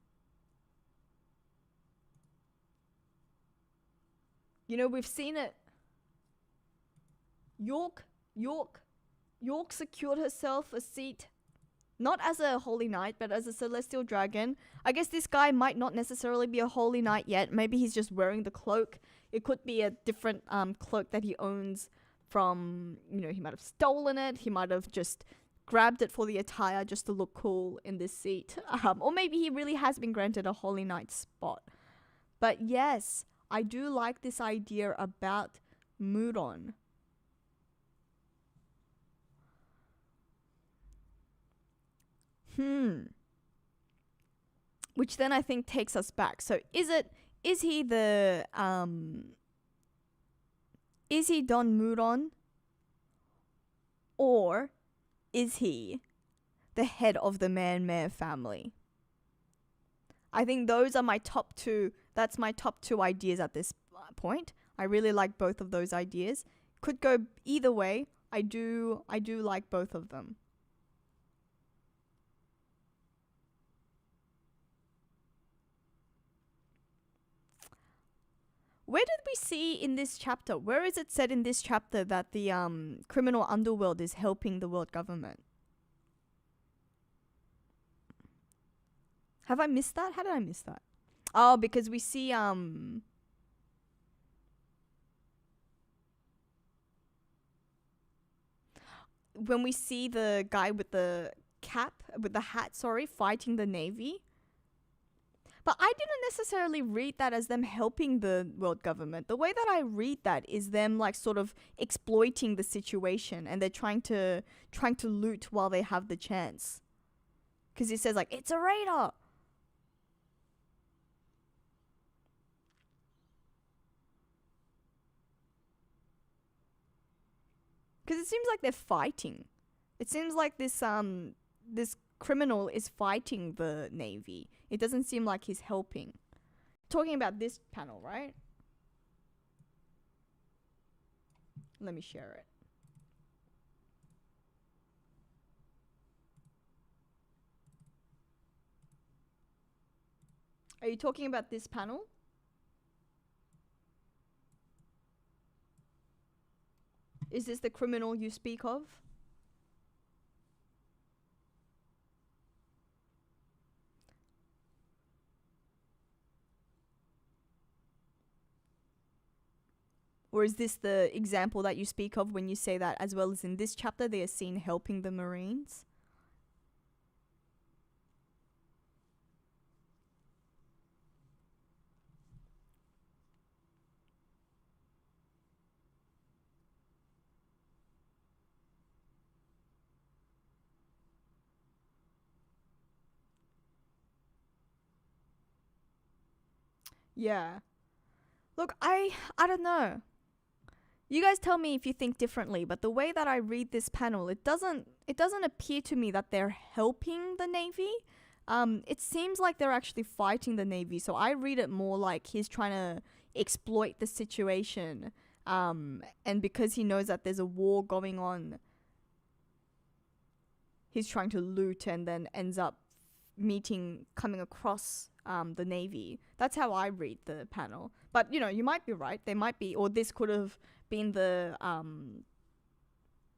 Speaker 1: You know, we've seen it. York secured herself a seat, not as a holy knight, but as a celestial dragon. I guess this guy might not necessarily be a holy knight yet. Maybe he's just wearing the cloak. It could be a different cloak that he owns from, you know, he might have stolen it. He might have just grabbed it for the attire just to look cool in this seat. Or maybe he really has been granted a holy knight spot. But yes, I do like this idea about Muron. Which then I think takes us back. So is he Don Muron? Or is he the head of the Man-Mare family? I think those are my top two. That's my top two ideas at this point. I really like both of those ideas. Could go either way. I do like both of them. Where did we see in this chapter? Where is it said in this chapter that the criminal underworld is helping the world government? Have I missed that? How did I miss that? Oh, because we see when we see the guy with the hat, fighting the Navy. But I didn't necessarily read that as them helping the world government. The way that I read that is them like sort of exploiting the situation, and they're trying to loot while they have the chance. Because it says like, it's a raider. Because it seems like they're fighting. It seems like this criminal is fighting the Navy. It doesn't seem like he's helping. Talking about this panel, right? Let me share it. Are you talking about this panel? Is this the criminal you speak of? Or is this the example that you speak of when you say that, as well as in this chapter, they are seen helping the Marines? Yeah. Look, I don't know. You guys tell me if you think differently, but the way that I read this panel, it doesn't appear to me that they're helping the Navy. It seems like they're actually fighting the Navy, so I read it more like he's trying to exploit the situation. And because he knows that there's a war going on, he's trying to loot and then ends up coming across the Navy. That's how I read the panel. But, you know, you might be right. They might be, or this could have been the,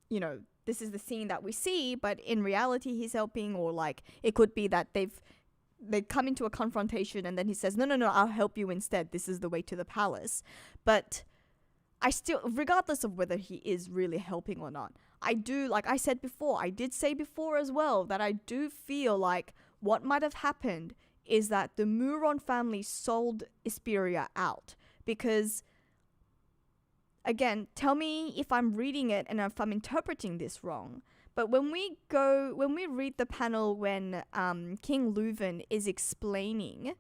Speaker 1: you know, this is the scene that we see, but in reality he's helping, or like it could be that they come into a confrontation and then he says, no, I'll help you instead. This is the way to the palace. But I still, regardless of whether he is really helping or not, I do, like I said before, I did say before as well, that I do feel like what might have happened is that the Muron family sold Isperia out. Because, again, tell me if I'm reading it and if I'm interpreting this wrong. But when we read the panel when King Leuven is explaining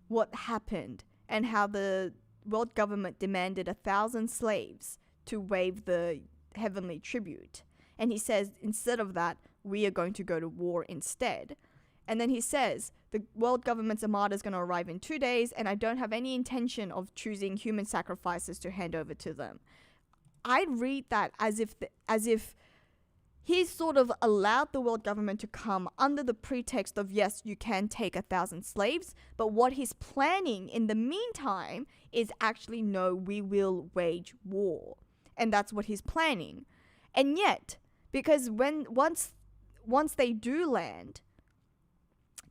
Speaker 1: what happened and how the world government demanded 1,000 slaves to waive the heavenly tribute. And he says, instead of that, we are going to go to war instead. And then he says, the world government's armada is going to arrive in 2 days, and I don't have any intention of choosing human sacrifices to hand over to them. I read that as if he sort of allowed the world government to come under the pretext of, yes, you can take 1,000 slaves, but what he's planning in the meantime is actually, no, we will wage war. And that's what he's planning. And yet, because once they do land,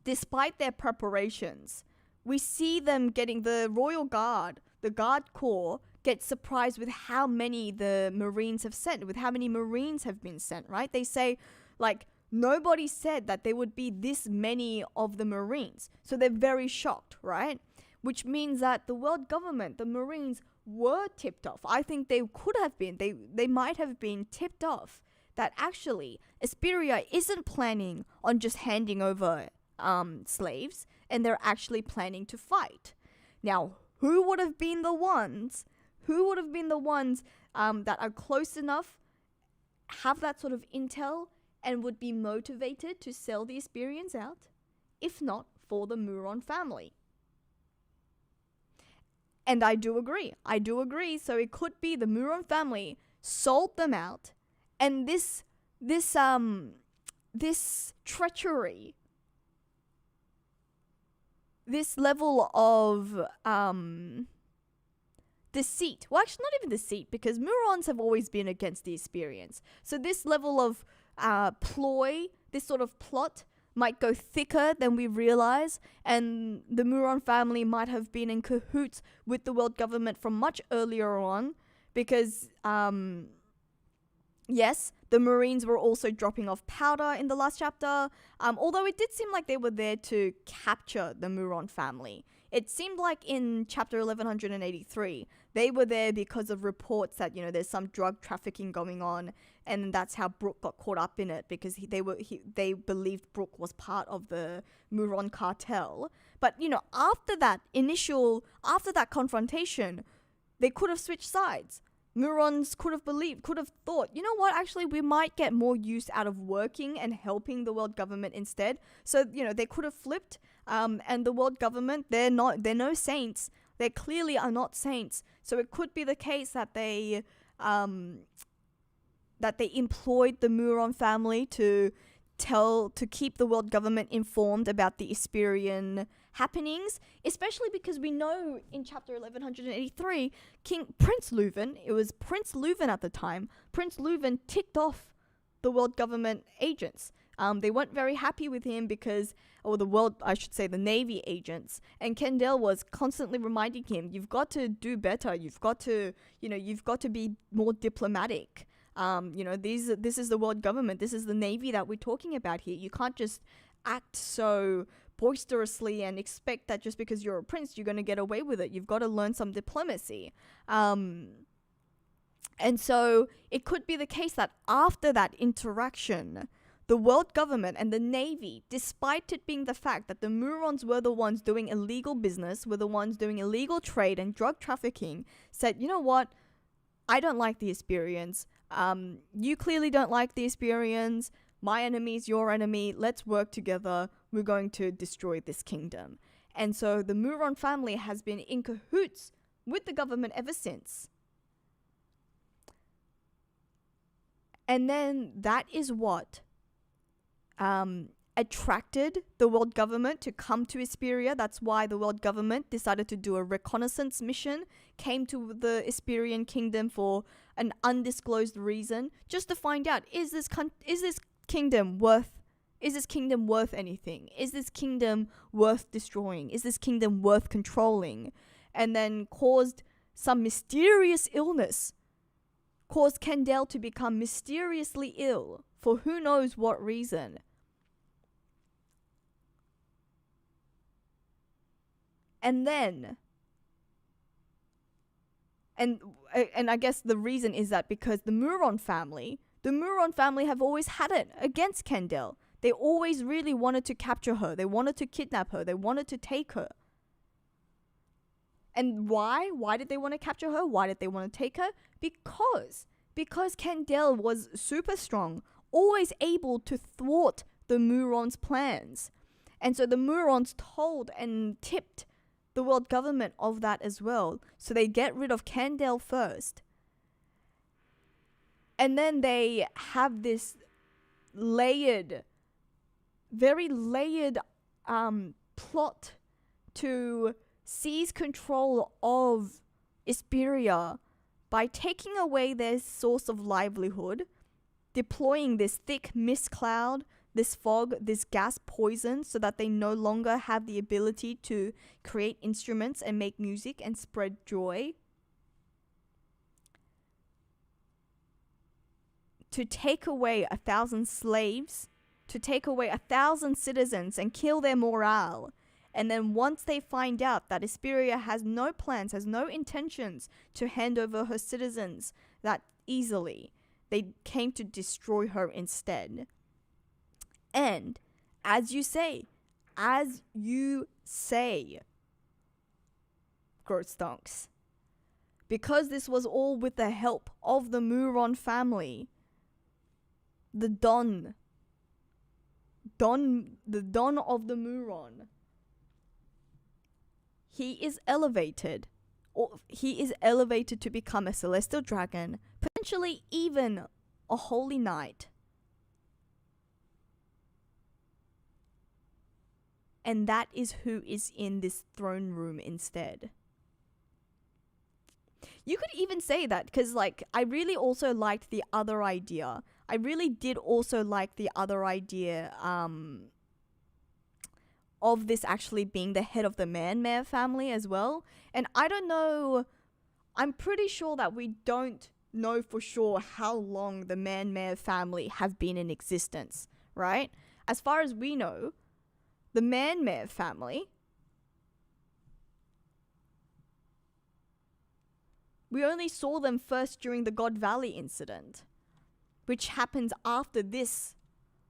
Speaker 1: despite their preparations, we see them getting the Royal Guard, the Guard Corps, get surprised with how many the Marines have sent, with how many Marines have been sent, right? They say, like, nobody said that there would be this many of the Marines. So they're very shocked, right? Which means that the world government, the Marines, were tipped off. I think they could have been. They might have been tipped off that actually Isperia isn't planning on just handing over slaves, and they're actually planning to fight. Now, who would have been the ones that are close enough, have that sort of intel, and would be motivated to sell the experience out, if not for the Muron family? And I do agree. So it could be the Muron family sold them out, and this treachery, this level of deceit. Well, actually, not even deceit, because Murons have always been against the experience. So this level of ploy, this sort of plot, might go thicker than we realize, and the Muron family might have been in cahoots with the world government from much earlier on, because yes, the Marines were also dropping off powder in the last chapter, although it did seem like they were there to capture the Muron family. It seemed like in chapter 1183, they were there because of reports that, there's some drug trafficking going on, and that's how Brooke got caught up in it, because they believed Brooke was part of the Muron cartel. But, after that confrontation, they could have switched sides. Murons could have thought, actually we might get more use out of working and helping the world government instead. So, they could have flipped, and the world government, they're no saints. They clearly are not saints. So it could be the case that they employed the Muron family to keep the world government informed about the Esperian happenings, especially because we know in chapter 1183, Prince Leuven, it was Prince Leuven at the time, Prince Leuven ticked off the world government agents. They weren't very happy with him because, the Navy agents, and Kendall was constantly reminding him, you've got to do better, you've got to be more diplomatic. This is the world government, this is the Navy that we're talking about here. You can't just act so boisterously and expect that just because you're a prince, you're going to get away with it. You've got to learn some diplomacy. And so it could be the case that after that interaction, the world government and the Navy, despite it being the fact that the Murons were the ones doing illegal business, were the ones doing illegal trade and drug trafficking, said, you know what? I don't like the experience. You clearly don't like the experience. My enemy is your enemy. Let's work together. We're going to destroy this kingdom. And so the Muron family has been in cahoots with the government ever since. And then that is what attracted the world government to come to Esperia. That's why the world government decided to do a reconnaissance mission, came to the Esperian kingdom for an undisclosed reason, just to find out, is this kingdom worth anything? Is this kingdom worth destroying? Is this kingdom worth controlling? And then caused some mysterious illness, caused Kendall to become mysteriously ill for who knows what reason. And then, and I guess the reason is that because the Muron family have always had it against Kendall. They always really wanted to capture her. They wanted to kidnap her. They wanted to take her. And why? Why did they want to capture her? Why did they want to take her? Because Kendall was super strong, always able to thwart the Murons' plans. And so the Murons told and tipped the world government of that as well. So they get rid of Kendall first. And then they have this very layered plot to seize control of Esperia by taking away their source of livelihood, deploying this thick mist cloud, this fog, this gas poison, so that they no longer have the ability to create instruments and make music and spread joy. To take away 1,000 slaves, to take away 1,000 citizens and kill their morale. And then once they find out that Esperia has no plans, has no intentions to hand over her citizens that easily, they came to destroy her instead. And as you say, Growth Stonks. Because this was all with the help of the Muron family, the Don of the Muron, he is elevated to become a celestial dragon, potentially even a holy knight. And that is who is in this throne room instead. You could even say that because, like, I really also liked the other idea. I really did also like the other idea of this actually being the head of the Man-Mare family as well. And I don't know, I'm pretty sure that we don't know for sure how long the Man-Mare family have been in existence, right? As far as we know, the Man-Mare family, we only saw them first during the God Valley incident, which happens after this,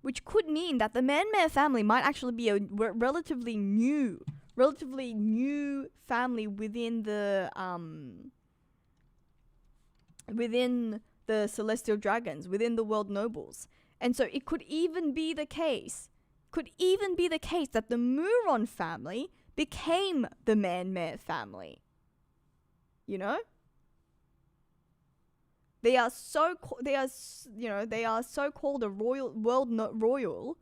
Speaker 1: which could mean that the Man-Mare family might actually be a relatively new family within the Celestial Dragons, within the World Nobles. And so it could even be the case that the Muron family became the Man-Mare family. You know? They are so called a world noble.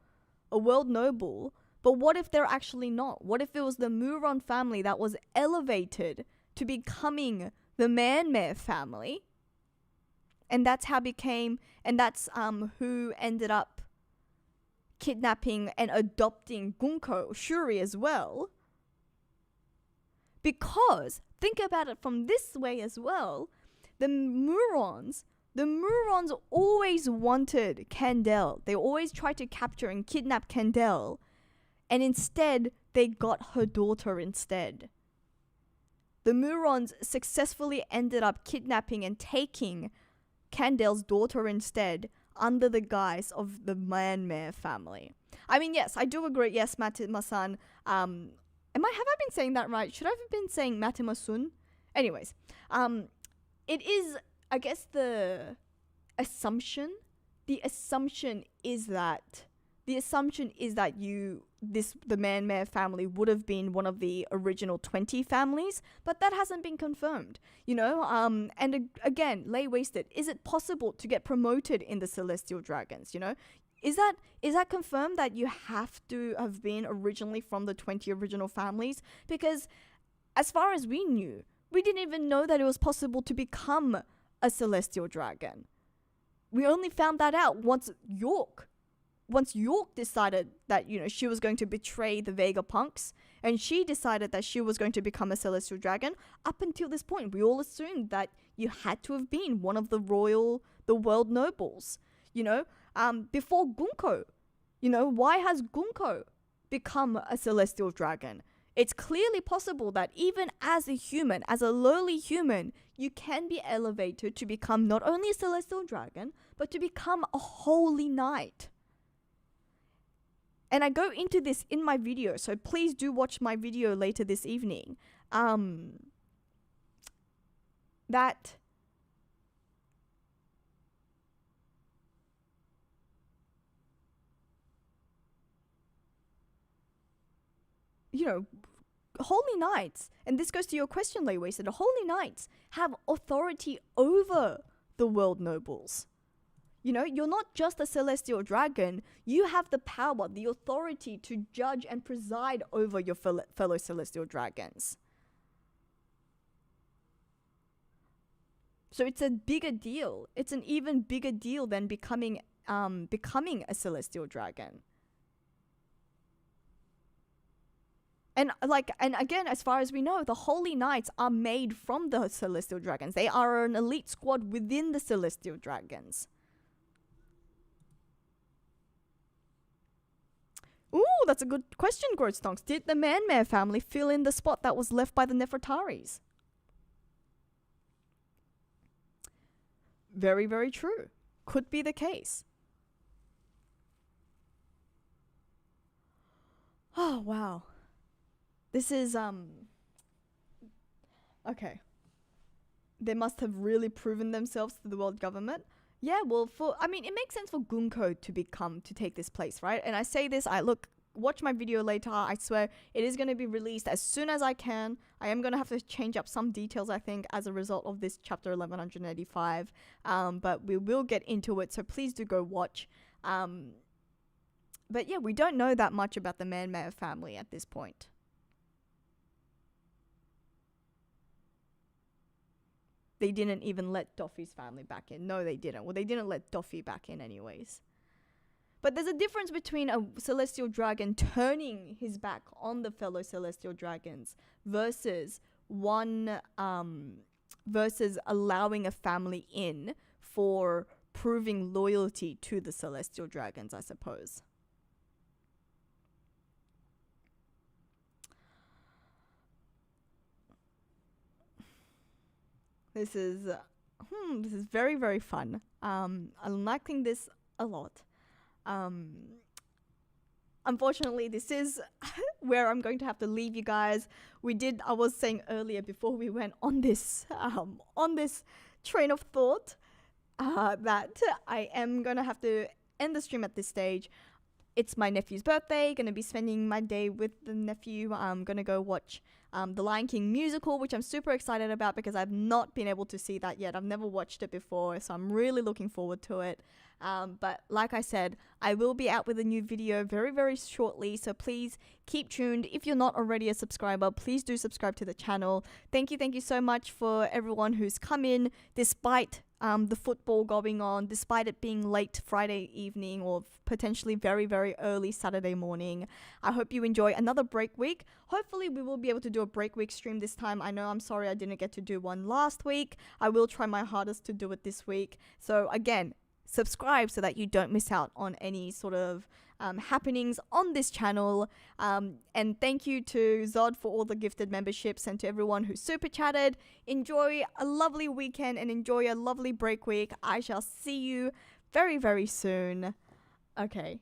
Speaker 1: But what if they're actually not? What if it was the Muron family that was elevated to becoming the Man-Mare family? And that's who ended up kidnapping and adopting Gunko, Shuri as well. Because, think about it from this way as well, the Murons always wanted Candel. They always tried to capture and kidnap Candel. And instead, they got her daughter instead. The Murons successfully ended up kidnapping and taking Candel's daughter instead, under the guise of the Man-Mare family. I mean, yes, I do agree. Yes, Matima-san. Have I been saying that right? Should I have been saying Matima-sun? Anyways, it is, I guess, the assumption is that the Man-Mare family would have been one of the original 20 families, but that hasn't been confirmed, you know? And again, Lay Wasted, is it possible to get promoted in the Celestial Dragons, you know? Is that confirmed that you have to have been originally from the 20 original families? Because as far as we knew, we didn't even know that it was possible to become a Celestial Dragon. We only found that out once York decided that, you know, she was going to betray the Vegapunks, and she decided that she was going to become a Celestial Dragon. Up until this point, we all assumed that you had to have been one of the world nobles, you know, before Gunko. You know, why has Gunko become a Celestial Dragon? It's clearly possible that even as a human, as a lowly human, you can be elevated to become not only a Celestial Dragon, but to become a holy knight. And I go into this in my video, so please do watch my video later this evening. That you know, holy knights, and this goes to your question, Lay Wasted, holy knights have authority over the world nobles. You know, you're not just a Celestial Dragon, you have the power, the authority to judge and preside over your fellow Celestial Dragons. So it's a bigger deal. It's an even bigger deal than becoming a Celestial Dragon. And again, as far as we know, the Holy Knights are made from the Celestial Dragons. They are an elite squad within the Celestial Dragons. Ooh, that's a good question, Growth Stonks. Did the Man-Mare family fill in the spot that was left by the Nefertaris? Very, very true. Could be the case. Oh, wow. This is, Okay. They must have really proven themselves to the world government. Yeah, well, it makes sense for Gunko to take this place, right? And I say this, watch my video later. I swear it is going to be released as soon as I can. I am going to have to change up some details, I think, as a result of this chapter 1185. But we will get into it, so please do go watch. But yeah, we don't know that much about the Man-Mayor family at this point. They didn't even let Doffy's family back in. No, they didn't. Well, they didn't let Doffy back in anyways. But there's a difference between a celestial dragon turning his back on the fellow celestial dragons versus versus allowing a family in for proving loyalty to the celestial dragons, I suppose. This is very, very fun. I'm liking this a lot. Unfortunately, this is where I'm going to have to leave you guys. I was saying earlier before we went on this train of thought that I am going to have to end the stream at this stage. It's my nephew's birthday. Going to be spending my day with the nephew. I'm going to go watch the Lion King musical, which I'm super excited about because I've not been able to see that yet. I've never watched it before, so I'm really looking forward to it. But like I said, I will be out with a new video very, very shortly, so please keep tuned. If you're not already a subscriber, please do subscribe to the channel. Thank you so much for everyone who's come in despite the football going on, despite it being late Friday evening or potentially very, very early Saturday morning. I hope you enjoy another break week. Hopefully we will be able to do a break week stream this time. I know I'm sorry I didn't get to do one last week. I will try my hardest to do it this week. So again, subscribe so that you don't miss out on any sort of happenings on this channel. And thank you to Zod for all the gifted memberships and to everyone who super chatted. Enjoy a lovely weekend and enjoy a lovely break week. I shall see you very, very soon. Okay.